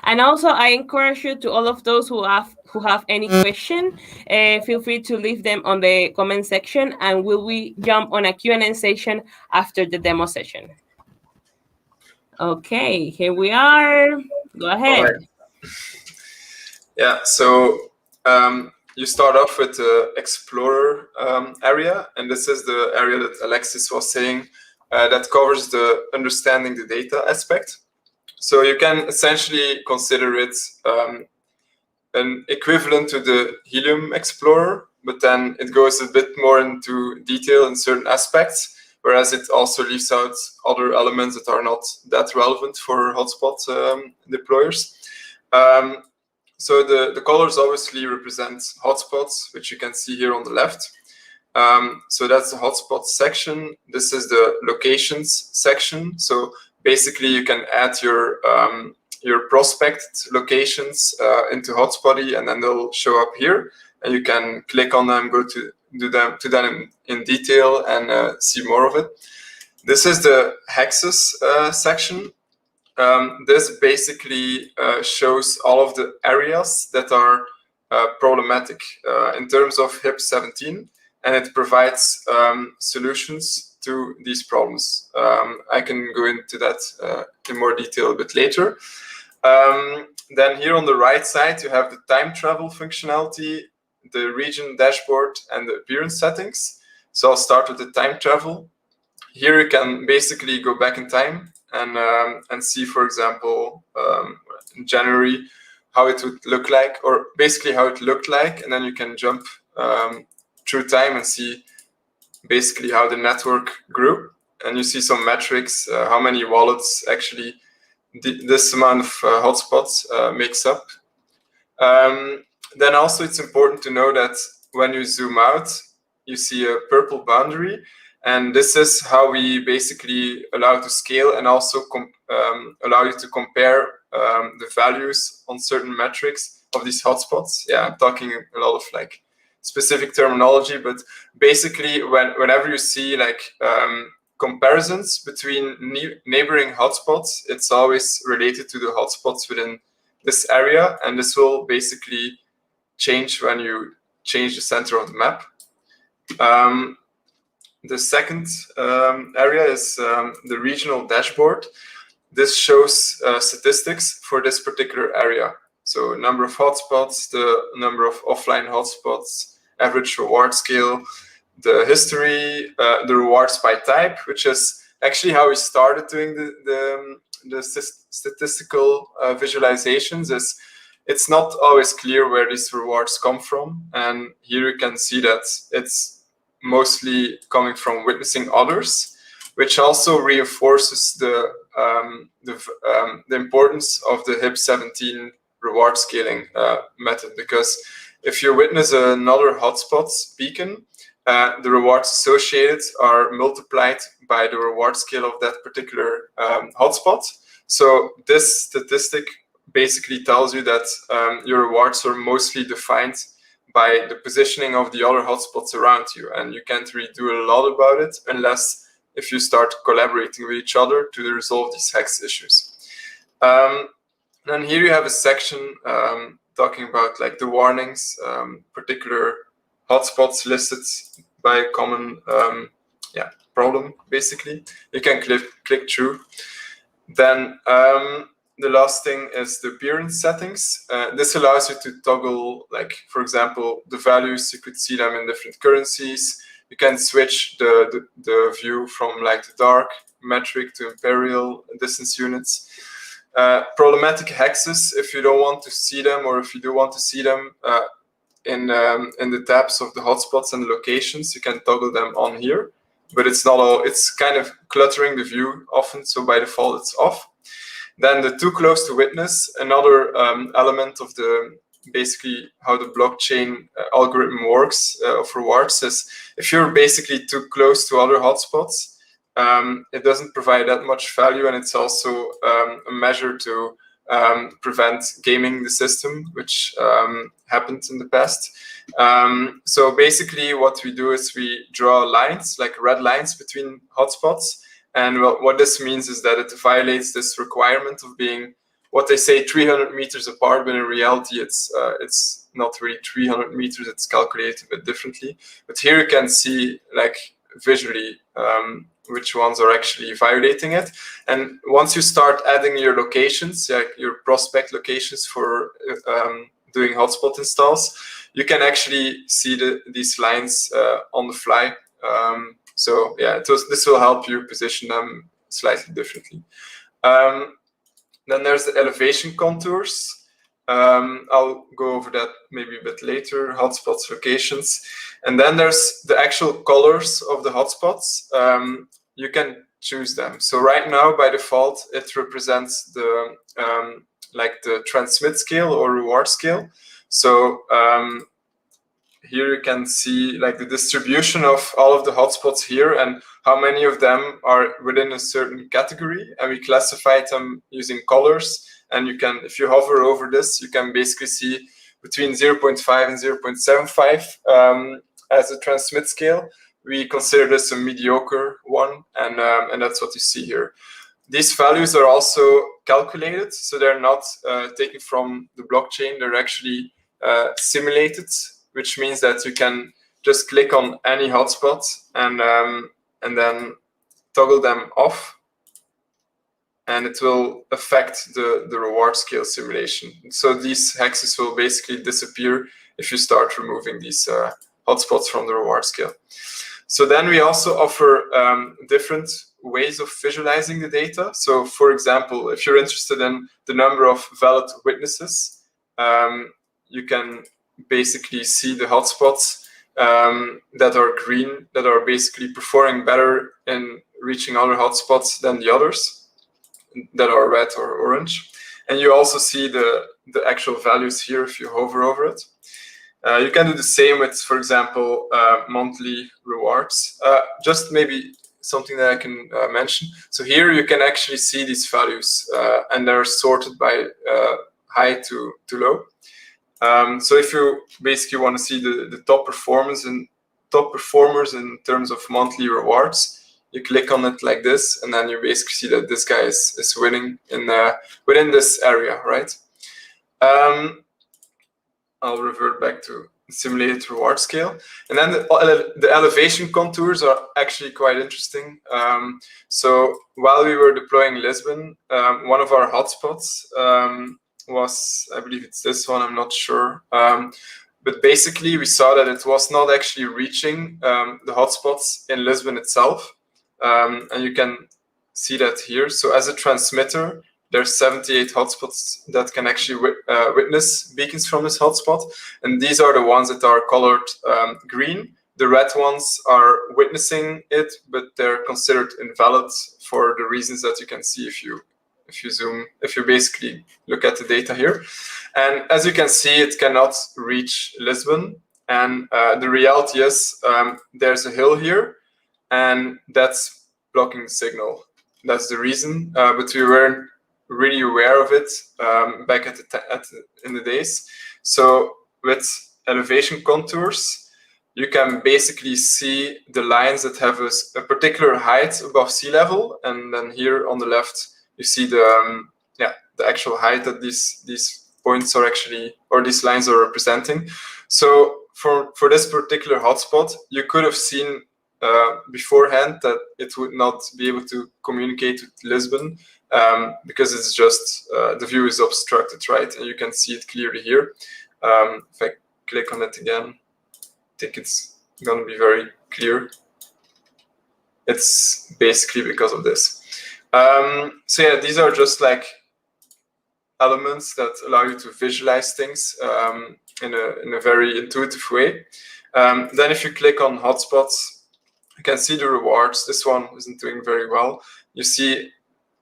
And also, I encourage you to all of those who have any question, feel free to leave them on the comment section, and we jump on a Q&A session after the demo session. Okay, here we are. Go ahead. Right. Yeah, so you start off with the Explorer area, and this is the area that Alexis was saying that covers the understanding the data aspect. So you can essentially consider it an equivalent to the Helium Explorer, but then it goes a bit more into detail in certain aspects, whereas it also leaves out other elements that are not that relevant for hotspot deployers. So the colors obviously represent hotspots, which you can see here on the left. So that's the hotspots section. This is the locations section. So basically, you can add your prospect locations into Hotspotty, and then they'll show up here. And you can click on them, go to them in detail, and see more of it. This is the hexes section. This basically shows all of the areas that are problematic in terms of HIP-17, and it provides solutions to these problems. I can go into that in more detail a bit later. Then here on the right side, you have the time travel functionality, the region dashboard, and the appearance settings. So I'll start with the time travel. Here you can basically go back in time and see, for example, in January, how it would look like, or basically how it looked like, and then you can jump through time and see basically how the network grew, and you see some metrics, how many wallets actually this amount of hotspots makes up. Then also it's important to know that when you zoom out, you see a purple boundary, and this is how we basically allow to scale and also allow you to compare the values on certain metrics of these hotspots. Yeah, I'm talking a lot of like specific terminology, but basically whenever you see like comparisons between neighboring hotspots, it's always related to the hotspots within this area, and this will basically change when you change the center of the map. The second area is the regional dashboard. This shows statistics for this particular area. So number of hotspots, the number of offline hotspots, average reward scale, the history, the rewards by type, which is actually how we started doing the statistical visualizations. It's not always clear where these rewards come from, and here you can see that it's mostly coming from witnessing others, which also reinforces the importance of the HIP-17 reward scaling method, because if you witness another hotspot's beacon, the rewards associated are multiplied by the reward scale of that particular hotspot. So this statistic basically tells you that your rewards are mostly defined by the positioning of the other hotspots around you, and you can't really do a lot about it unless if you start collaborating with each other to resolve these hex issues. And here you have a section talking about like the warnings, particular hotspots listed by a common problem, basically. You can click through. Then the last thing is the appearance settings. This allows you to toggle, like, for example, the values. You could see them in different currencies. You can switch the view from like the dark metric to imperial distance units. Problematic hexes, if you don't want to see them, or if you do want to see them in the tabs of the hotspots and the locations, you can toggle them on here. But it's not all, it's kind of cluttering the view often, so by default it's off. Then the too close to witness, another element of the basically how the blockchain algorithm works for rewards is if you're basically too close to other hotspots, it doesn't provide that much value, and it's also a measure to prevent gaming the system, which happened in the past. So basically what we do is we draw lines, like red lines between hotspots. And what this means is that it violates this requirement of being what they say 300 meters apart, but in reality it's not really 300 meters, it's calculated a bit differently. But here you can see like visually which ones are actually violating it. And once you start adding your locations, like your prospect locations for doing hotspot installs, you can actually see these lines on the fly. So yeah, this will help you position them slightly differently. Then there's the elevation contours. I'll go over that maybe a bit later, hotspots, locations. And then there's the actual colors of the hotspots. You can choose them. So right now, by default, it represents the like the transmit scale or reward scale. So here you can see like the distribution of all of the hotspots here and how many of them are within a certain category, and we classify them using colors. And you can, if you hover over this, you can basically see between 0.5 and 0.75 as a transmit scale. We consider this a mediocre one, and that's what you see here. These values are also calculated, so they're not taken from the blockchain, they're actually simulated, which means that you can just click on any hotspot and then toggle them off, and it will affect the reward scale simulation. So these hexes will basically disappear if you start removing these hotspots from the reward scale. So then we also offer different ways of visualizing the data. So for example, if you're interested in the number of valid witnesses, you can basically see the hotspots that are green, that are basically performing better in reaching other hotspots than the others that are red or orange. And you also see the actual values here if you hover over it. You can do the same with, for example, monthly rewards. Just maybe something that I can mention. So here you can actually see these values and they're sorted by high to low. So if you basically want to see the top performers in terms of monthly rewards, you click on it like this, and then you basically see that this guy is winning in within this area, right? I'll revert back to simulated reward scale. And then the elevation contours are actually quite interesting. So while we were deploying Lisbon, one of our hotspots was, I believe it's this one, I'm not sure. But basically we saw that it was not actually reaching the hotspots in Lisbon itself. And you can see that here. So as a transmitter, there's 78 hotspots that can actually witness beacons from this hotspot. And these are the ones that are colored green. The red ones are witnessing it, but they're considered invalid for the reasons that you can see if you basically look at the data here. And as you can see, it cannot reach Lisbon. And the reality is there's a hill here, and that's blocking the signal. That's the reason, but we weren't really aware of it back in the days. So with elevation contours, you can basically see the lines that have a particular height above sea level, and then here on the left you see the actual height that these points are actually, or these lines are representing. So for this particular hotspot, you could have seen beforehand that it would not be able to communicate with Lisbon because it's just the view is obstructed, right? And you can see it clearly here. If I click on it again, I think it's going to be very clear. It's basically because of this. So yeah, these are just like elements that allow you to visualize things in a very intuitive way. Then if you click on hotspots, you can see the rewards. This one isn't doing very well. You see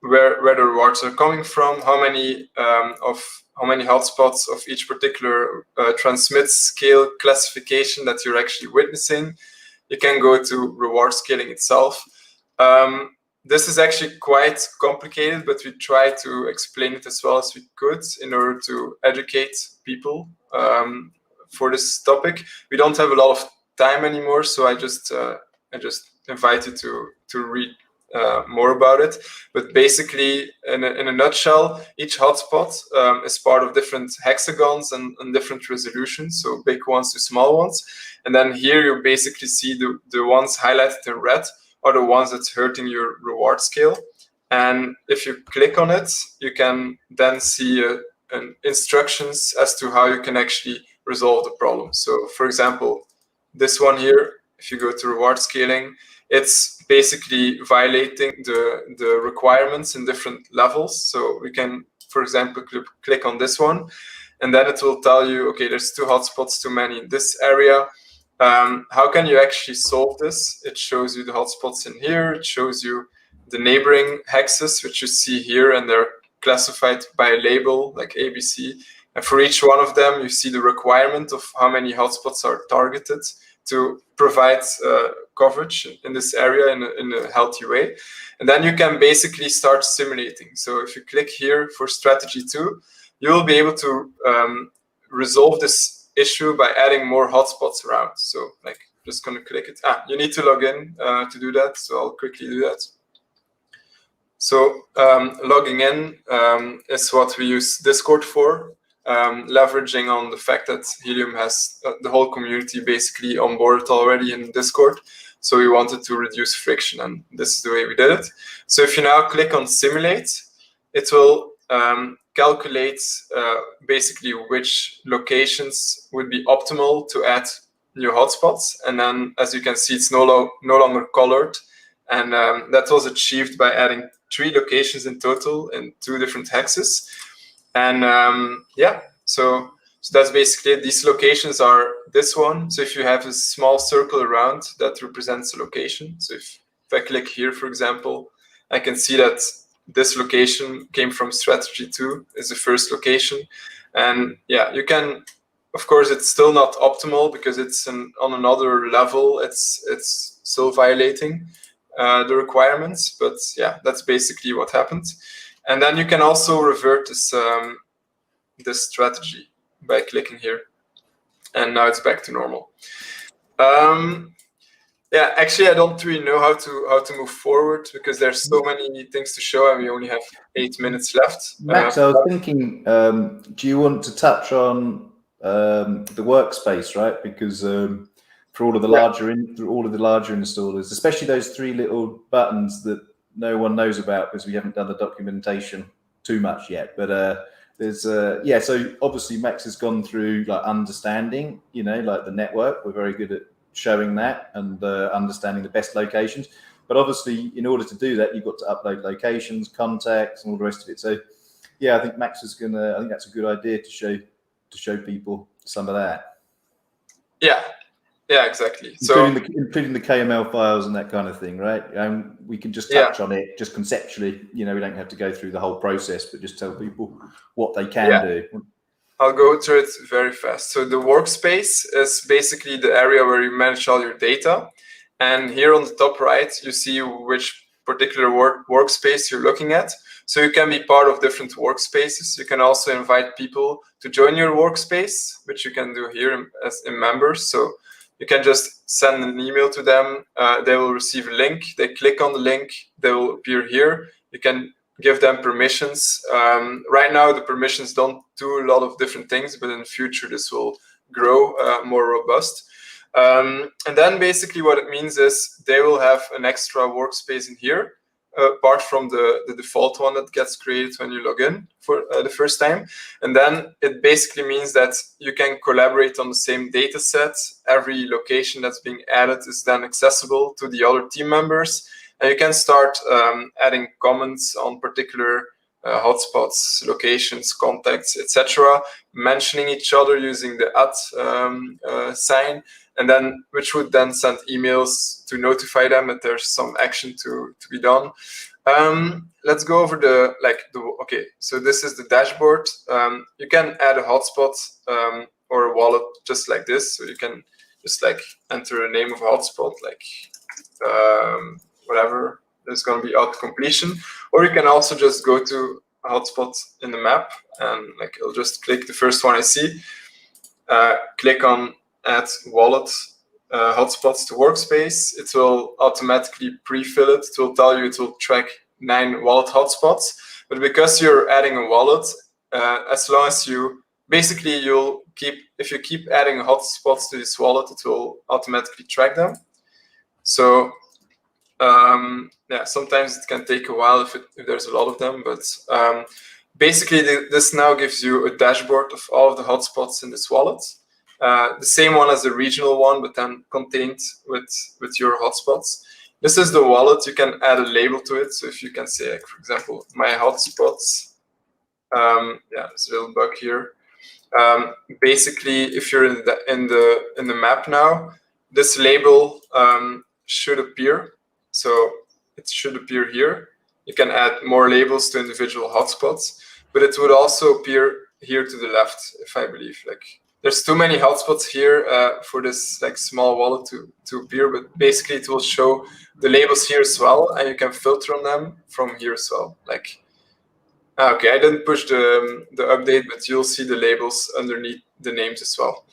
where the rewards are coming from, how many hotspots of each particular transmit scale classification that you're actually witnessing. You can go to reward scaling itself. This is actually quite complicated, but we try to explain it as well as we could in order to educate people for this topic. We don't have a lot of time anymore, so I just invite you to read more about it. But basically, in a nutshell, each hotspot is part of different hexagons and different resolutions, so big ones to small ones. And then here you basically see the ones highlighted in red are the ones that's hurting your reward scale. And if you click on it, you can then see instructions as to how you can actually resolve the problem. So for example, this one here, if you go to reward scaling, it's basically violating the requirements in different levels. So we can, for example, click on this one, and then it will tell you, okay, there's 2 hotspots too many in this area. How can you actually solve this? It shows you the hotspots in here. It shows you the neighboring hexes, which you see here, and they're classified by a label like ABC. And for each one of them, you see the requirement of how many hotspots are targeted to provide coverage in this area in a healthy way. And then you can basically start simulating. So if you click here for strategy 2, you will be able to resolve this issue by adding more hotspots around. So like, just gonna click it. You need to log in to do that. So I'll quickly do that. So logging in is what we use Discord for, leveraging on the fact that Helium has the whole community basically on board already in Discord. So we wanted to reduce friction, and this is the way we did it. So if you now click on simulate, it will calculate basically which locations would be optimal to add new hotspots. And then, as you can see, it's no longer colored. And that was achieved by adding 3 locations in total in 2 different hexes. And yeah, so that's basically it. These locations are this one. So if you have a small circle around, that represents a location. So if I click here, for example, I can see that this location came from strategy 2, is the first location. And yeah, you can, of course, it's still not optimal because it's on another level. It's still violating the requirements, but yeah, that's basically what happened. And then you can also revert this strategy by clicking here, and now it's back to normal. Yeah, actually, I don't really know how to move forward because there's so many things to show, and we only have 8 minutes left. Max, I was thinking, do you want to touch on the workspace, right? Because for all of the larger installers, especially those 3 little buttons that no one knows about because we haven't done the documentation too much yet. But there's yeah, so obviously Max has gone through like understanding, you know, like the network. We're very good at showing that and understanding the best locations. But obviously, in order to do that, you've got to upload locations, contacts, and all the rest of it. So yeah, I think Max is gonna. I think that's a good idea to show people some of that. Yeah, exactly. Including the KML files and that kind of thing, right? And we can just touch on it, just conceptually. You know, we don't have to go through the whole process, but just tell people what they can do. I'll go through it very fast. So the workspace is basically the area where you manage all your data. And here on the top right, you see which particular workspace you're looking at. So you can be part of different workspaces. You can also invite people to join your workspace, which you can do here as in members. So you can just send an email to them. They will receive a link. They click on the link. They will appear here. You can give them permissions. Right now, the permissions don't do a lot of different things, but in the future, this will grow more robust. And then basically what it means is they will have an extra workspace in here, apart from the default one that gets created when you log in for the first time. And then it basically means that you can collaborate on the same data set. Every location that's being added is then accessible to the other team members. And you can start adding comments on particular hotspots, locations, contacts, etc., mentioning each other using the @ sign, and then which would then send emails to notify them that there's some action to be done. Let's go over okay, so this is the dashboard. You can add a hotspot or a wallet just like this. So you can just like enter a name of a hotspot, like whatever. There's going to be auto completion, or you can also just go to a hotspot in the map and like I'll just click the first one I see, click on add wallet hotspots to Workspace. It will automatically pre-fill it. It will tell you it will track 9 wallet hotspots, but because you're adding a wallet, as long as you basically if you keep adding hotspots to this wallet, it will automatically track them. So yeah, sometimes it can take a while if there's a lot of them, but basically this now gives you a dashboard of all of the hotspots in this wallet. The same one as the regional one, but then contained with your hotspots. This is the wallet. You can add a label to it. So if you can say, like, for example, my hotspots. Yeah, there's a little bug here. Basically, if you're in the map now, this label should appear. So it should appear here. You can add more labels to individual hotspots, but it would also appear here to the left, if I believe. Like, there's too many hotspots here for this like small wallet to appear, but basically it will show the labels here as well, and you can filter on them from here as well. Like, okay, I didn't push the update, but you'll see the labels underneath the names as well.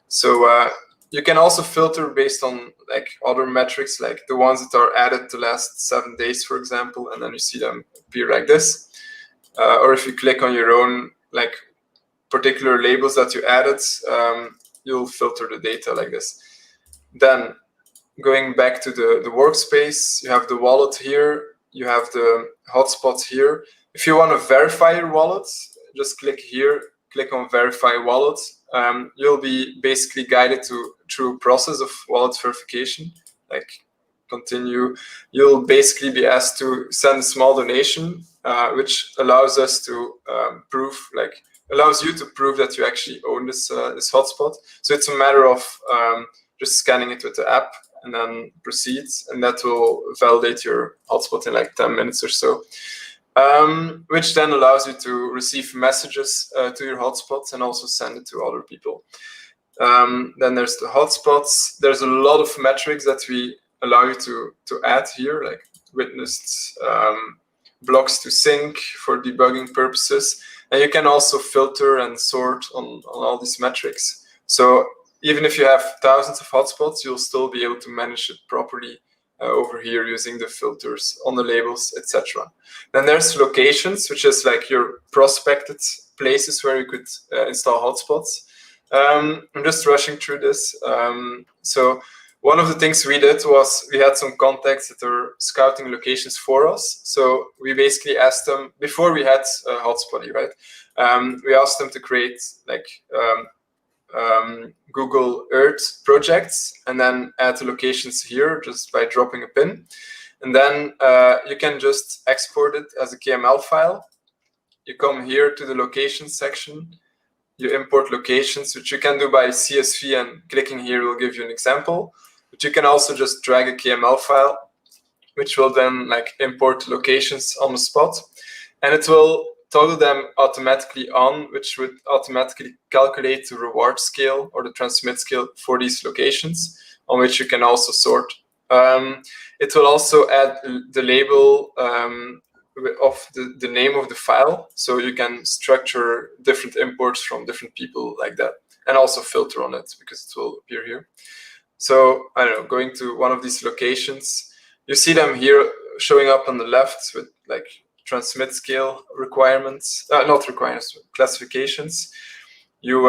So you can also filter based on like other metrics, like the ones that are added the last 7 days, for example, and then you see them appear like this. Or if you click on your own like particular labels that you added, you'll filter the data like this. Then going back to the workspace, you have the wallet here, you have the hotspots here. If you want to verify your wallet, just click here, click on verify wallet. You'll be basically guided through a process of wallet verification. Like, continue. You'll basically be asked to send a small donation, which allows us to allows you to prove that you actually own this hotspot. So it's a matter of just scanning it with the app and then proceed, and that will validate your hotspot in like 10 minutes or so. Which then allows you to receive messages to your hotspots and also send it to other people. Then there's the hotspots. There's a lot of metrics that we allow you to add here, like witnessed blocks to sync for debugging purposes. And you can also filter and sort on all these metrics. So even if you have thousands of hotspots, you'll still be able to manage it properly over here using the filters on the labels, etc. Then there's locations, which is like your prospected places where you could install hotspots. I'm just rushing through this. So one of the things we did was we had some contacts that were scouting locations for us. So we basically asked them, before we had Hotspotty, right? We asked them to create like Google Earth projects and then add the locations here just by dropping a pin. And then you can just export it as a KML file. You come here to the locations section. You import locations, which you can do by CSV, and clicking here will give you an example. But you can also just drag a KML file, which will then like import locations on the spot. And it will toggle them automatically on, which would automatically calculate the reward scale or the transmit scale for these locations, on which you can also sort. It will also add the label of the name of the file, so you can structure different imports from different people like that, and also filter on it because it will appear here. So I don't know, going to one of these locations, you see them here showing up on the left with like transmit scale requirements, not requirements, classifications. You,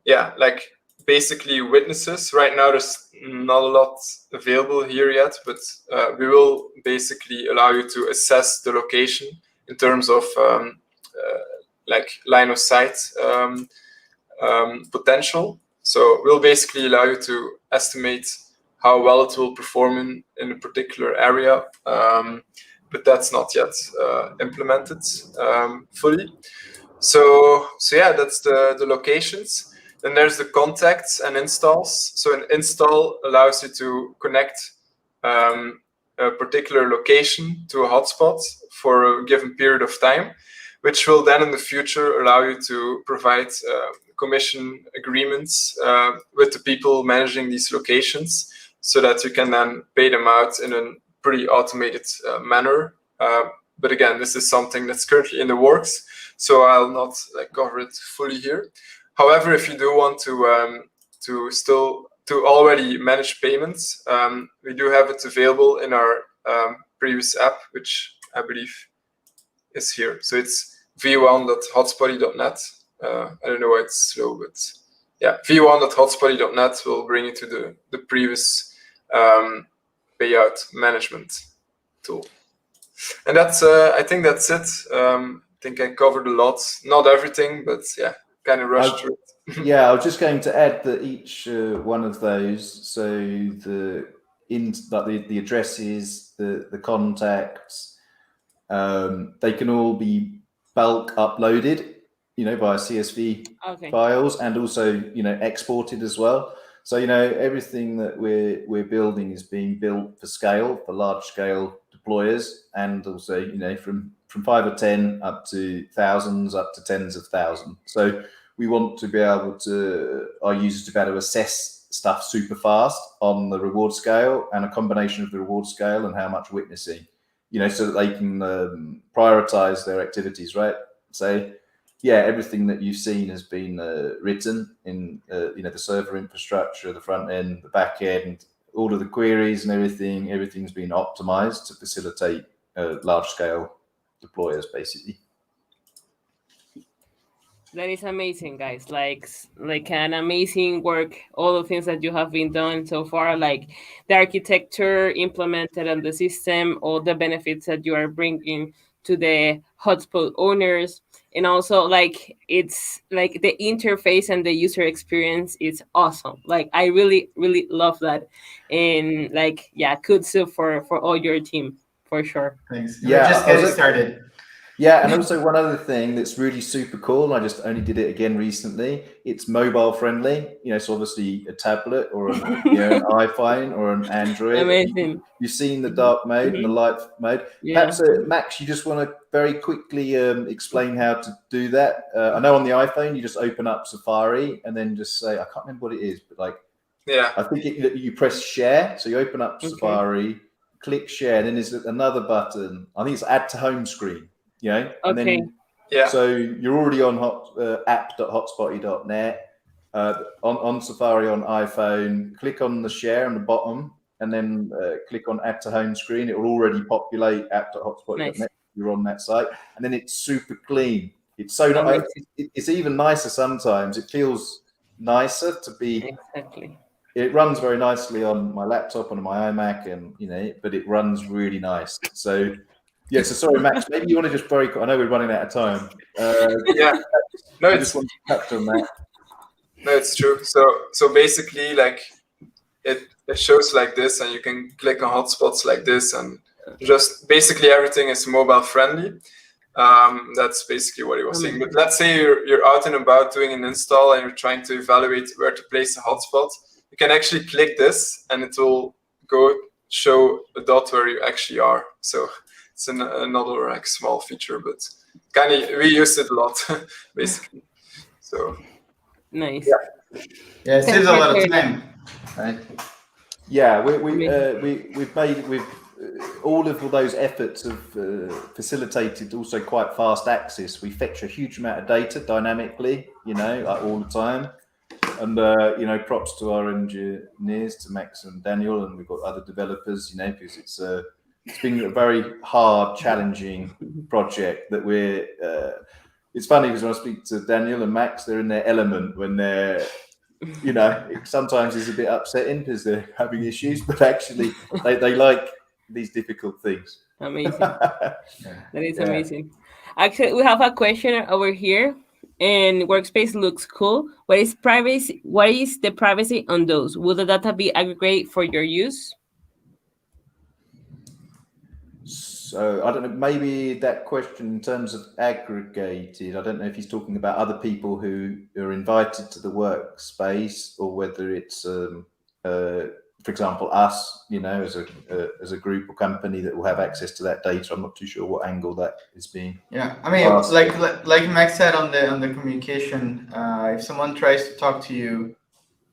yeah, like basically witnesses. Right now there's not a lot available here yet, but we will basically allow you to assess the location in terms of like line of sight potential. So we'll basically allow you to estimate how well it will perform in a particular area. but that's not yet implemented fully. So yeah, that's the locations. Then there's the contacts and installs. So an install allows you to connect a particular location to a hotspot for a given period of time, which will then in the future allow you to provide commission agreements with the people managing these locations, so that you can then pay them out in a pretty automated manner. But again, this is something that's currently in the works, so I'll not cover it fully here. However, if you do want to already manage payments, we do have it available in our previous app, which I believe is here. So it's v1.hotspotty.net. I don't know why it's slow, but yeah, v1.hotspotty.net will bring you to the previous payout management tool. And that's I think that's it. I think I covered a lot, not everything, but yeah, kind of rushed through it. Yeah, I was just going to add that each one of those, so the addresses, the contacts, they can all be bulk uploaded, via CSV files, and also exported as well. So everything that we're building is being built for scale, for large scale deployers, and also from 5 or 10 up to thousands, up to tens of thousands. So we want to be able our users to be able to assess stuff super fast on the reward scale, and a combination of the reward scale and how much witnessing, so that they can prioritize their activities, right? So yeah, everything that you've seen has been written in the server infrastructure, the front end, the back end, all of the queries and everything's been optimized to facilitate large scale deployers, basically. That is amazing, guys. Like an amazing work. All the things that you have been done so far, like the architecture implemented on the system, all the benefits that you are bringing to the hotspot owners, and also it's like the interface and the user experience is awesome. Like I really, really love that, and kudos for all your team for sure. Thanks. Yeah, we're just getting started. Yeah, and also one other thing that's really super cool, and I just only did it again recently, it's mobile friendly, so obviously a tablet or an iPhone or an Android. Amazing. You've seen the dark mode and the light mode. Yeah. Perhaps, Max, you just want to very quickly explain how to do that. I know on the iPhone, you just open up Safari and then just say, I can't remember what it is, but I think you press share. So you open up Safari, click share, and then there's another button. I think it's add to home screen. And then so you're already on app.hotspotty.net on Safari on iPhone. Click on the share on the bottom, and then click on add to home screen. It will already populate app.hotspotty.net. Nice. You're on that site, and then it's super clean. It's so nice. It's even nicer sometimes. It feels nicer to be. Exactly. It runs very nicely on my laptop and on my iMac, and but it runs really nice. So. Yeah, so sorry, Max, maybe you want to just I know we're running out of time. No, I just want to touch on that. No, it's true. So basically, it shows like this, and you can click on hotspots like this, and just basically everything is mobile friendly. That's basically what he was saying. But let's say you're out and about doing an install, and you're trying to evaluate where to place a hotspot. You can actually click this, and it will show a dot where you actually are. So it's another small feature, but we use it a lot, basically. So nice. Yeah, it saves a lot of time, right? Yeah, we've made all of those efforts have facilitated also quite fast access. We fetch a huge amount of data dynamically, all the time. And props to our engineers, to Max and Daniel, and we've got other developers, because it's been a very hard, challenging project that we're. It's funny because when I speak to Daniel and Max, they're in their element when they're, sometimes it's a bit upsetting because they're having issues, but actually they like these difficult things. Amazing. That is amazing. Actually, we have a question over here. And Workspace looks cool. What is privacy? What is the privacy on those? Will the data be aggregated for your use? So I don't know, maybe that question in terms of aggregated, I don't know if he's talking about other people who are invited to the workspace, or whether it's, for example, us, as a group or company that will have access to that data. I'm not too sure what angle that is being. Yeah, I mean, like Max said on the communication, if someone tries to talk to you,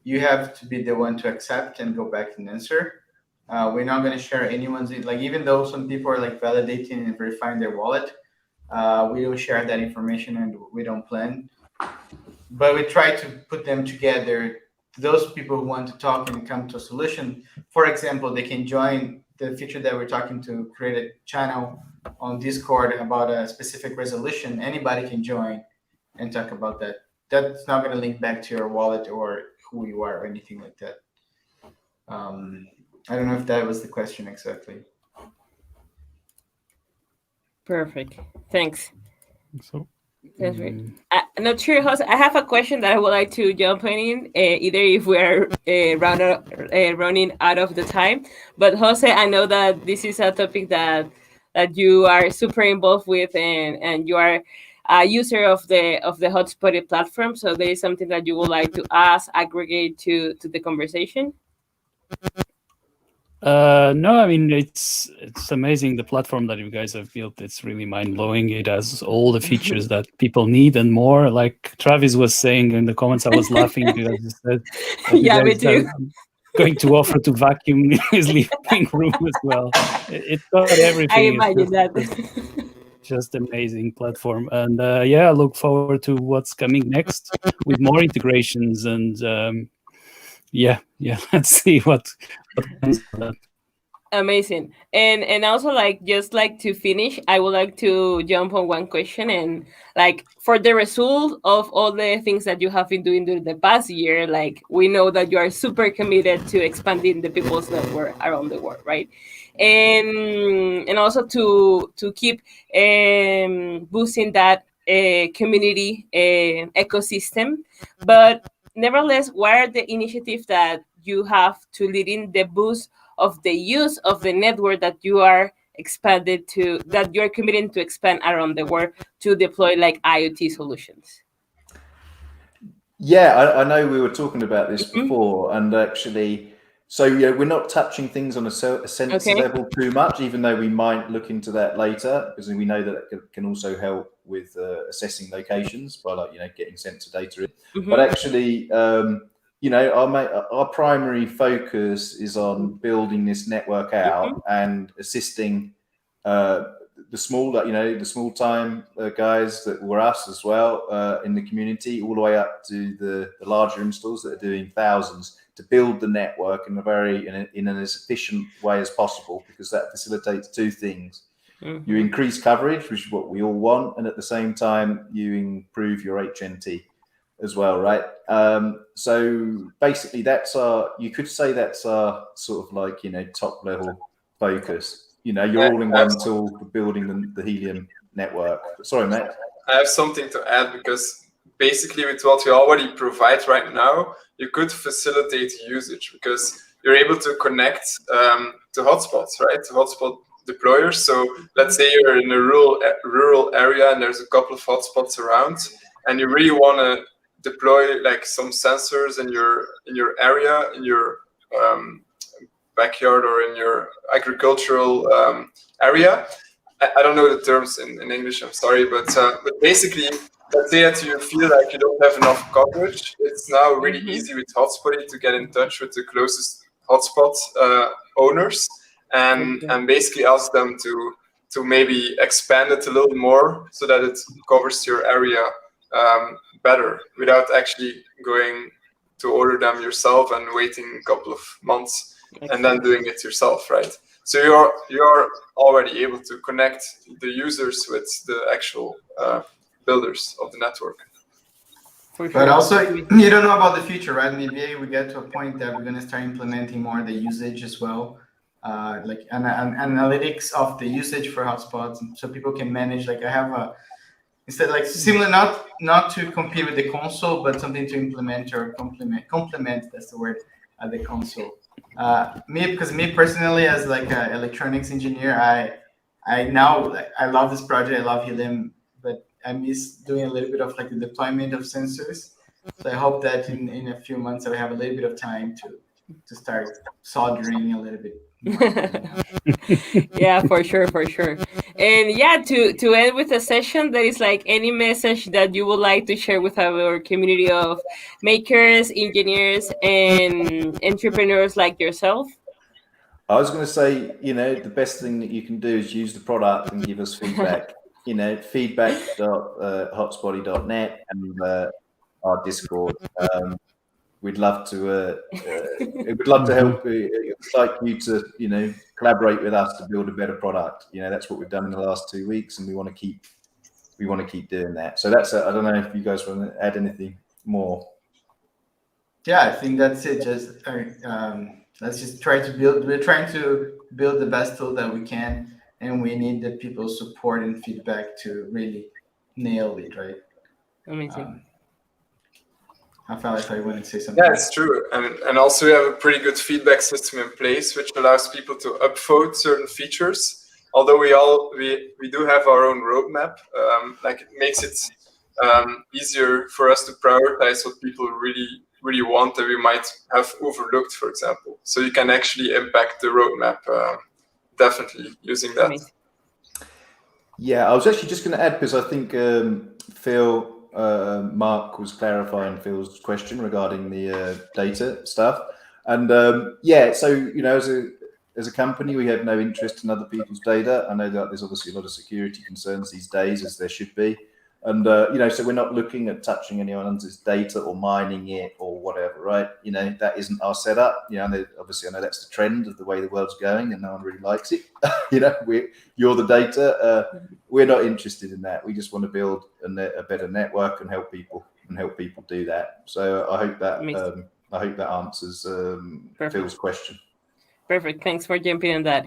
you have to be the one to accept and go back and answer. We're not going to share anyone's, like, even though some people are like validating and verifying their wallet, we don't share that information, and we don't plan. But we try to put them together. Those people who want to talk and come to a solution, for example, they can join the feature that we're talking to, create a channel on Discord about a specific resolution. Anybody can join and talk about that. That's not going to link back to your wallet or who you are or anything like that. I don't know if that was the question exactly. Perfect. Thanks. So, That's right. I'm not sure, Jose. I have a question that I would like to jump in, either if we are running out of the time. But Jose, I know that this is a topic that you are super involved with, and you are a user of the Hotspotty platform. So there is something that you would like to ask, aggregate to the conversation. No, I mean, it's amazing, the platform that you guys have built. It's really mind-blowing. It has all the features that people need and more. Like Travis was saying in the comments, I was laughing because he said yeah, me too. Going to offer to vacuum his living room as well. It's got everything. I imagine that. Just amazing platform. And yeah, I look forward to what's coming next with more integrations, and yeah, let's see what comes from that. Amazing. And also, like, just like to finish, I would like to jump on one question, and like, for the result of all the things that you have been doing during the past year, like, we know that you are super committed to expanding the people's network around the world, right? And also to keep boosting that community ecosystem. But nevertheless, what are the initiatives that you have to lead in the boost of the use of the network that you are that you're committing to expand around the world to deploy like IoT solutions? Yeah, I know we were talking about this before, and actually, so yeah, we're not touching things on a sensor level too much, even though we might look into that later, because we know that it can also help with assessing locations by, like, getting sensor data in. But actually, our primary focus is on building this network out and assisting the small time guys that were us as well in the community, all the way up to the larger installs that are doing thousands, to build the network in in an as efficient way as possible, because that facilitates two things. You increase coverage, which is what we all want, and at the same time you improve your HNT as well, right? So basically you could say that's our sort of like, top level focus. You're all in one tool for building the Helium network. Sorry, Matt. I have something to add, because basically with what we already provide right now, you could facilitate usage, because you're able to connect to hotspots, right? To hotspot deployers. So let's say you're in a rural area and there's a couple of hotspots around, and you really want to deploy like some sensors in your area, in your backyard, or in your agricultural area. I don't know the terms in English, I'm sorry, but basically, let's say that you feel like you don't have enough coverage. It's now really easy with Hotspotty to get in touch with the closest hotspot owners and basically ask them to maybe expand it a little more so that it covers your area better, without actually going to order them yourself and waiting a couple of months and then doing it yourself, right? So you're already able to connect the users with the actual builders of the network. For sure. But also, you don't know about the future, right? Maybe we get to a point that we're going to start implementing more of the usage as well, like analytics of the usage for hotspots, so people can manage. Like, I have instead, like, similar, not to compete with the console, but something to implement or complement. That's the word, the console. Me personally, as like an electronics engineer, I love this project. I love Helium, but I miss doing a little bit of like the deployment of sensors. So I hope that in a few months I will have a little bit of time to start soldering a little bit more. Yeah, for sure, for sure. And yeah, to end with a session, there is like any message that you would like to share with our community of makers, engineers, and entrepreneurs like yourself. I was going to say, the best thing that you can do is use the product and give us feedback. Feedback.hotspotty.net and our Discord. We'd love to. We'd love to help. We'd like you to, collaborate with us to build a better product. That's what we've done in the last 2 weeks, and we want to keep doing that. So that's. I don't know if you guys want to add anything more. Yeah, I think that's it. Just let's just try to build. We're trying to build the best tool that we can, and we need the people's support and feedback to really nail it, right? Amazing. I felt like I wanted to say something. Yeah, it's true. And also we have a pretty good feedback system in place, which allows people to upvote certain features. Although we do have our own roadmap, it makes it easier for us to prioritize what people really want that we might have overlooked, for example. So you can actually impact the roadmap definitely using that. Amazing. Yeah, I was actually just going to add, because I think Mark was clarifying Phil's question regarding the data stuff. And so, as a company, we have no interest in other people's data. I know that there's obviously a lot of security concerns these days, as there should be. And, so we're not looking at touching anyone else's data or mining it or whatever, right? That isn't our setup. Obviously, I know that's the trend of the way the world's going, and no one really likes it. You're the data. We're not interested in that. We just want to build a better network and help people do that. So I hope that answers Phil's question. Perfect. Thanks for jumping on that.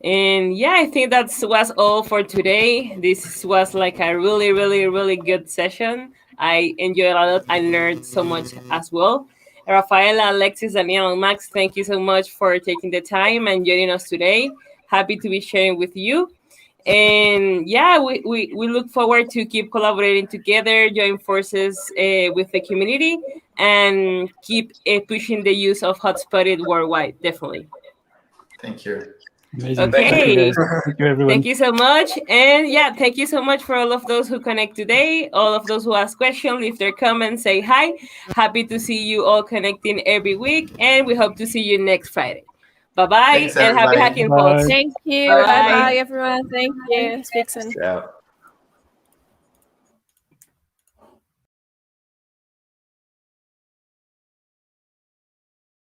And yeah, I think that was all for today. This was like a really, really, really good session. I enjoyed a lot. I learned so much as well. Rafaela, Alexis, Daniel, and Max, thank you so much for taking the time and joining us today. Happy to be sharing with you. And yeah, we look forward to keep collaborating together, join forces with the community, and keep pushing the use of Hotspotty worldwide, definitely. Thank you. Amazing. Okay. Thank you, guys. Thank you, everyone. Thank you so much. And yeah, thank you so much for all of those who connect today, all of those who ask questions, leave their comments, say hi. Happy to see you all connecting every week, and we hope to see you next Friday. Bye-bye. Thanks, and happy everybody. hacking, Bye. folks. Thank you. Bye-bye. Bye-bye, everyone. Thank you. Speak soon. Yeah.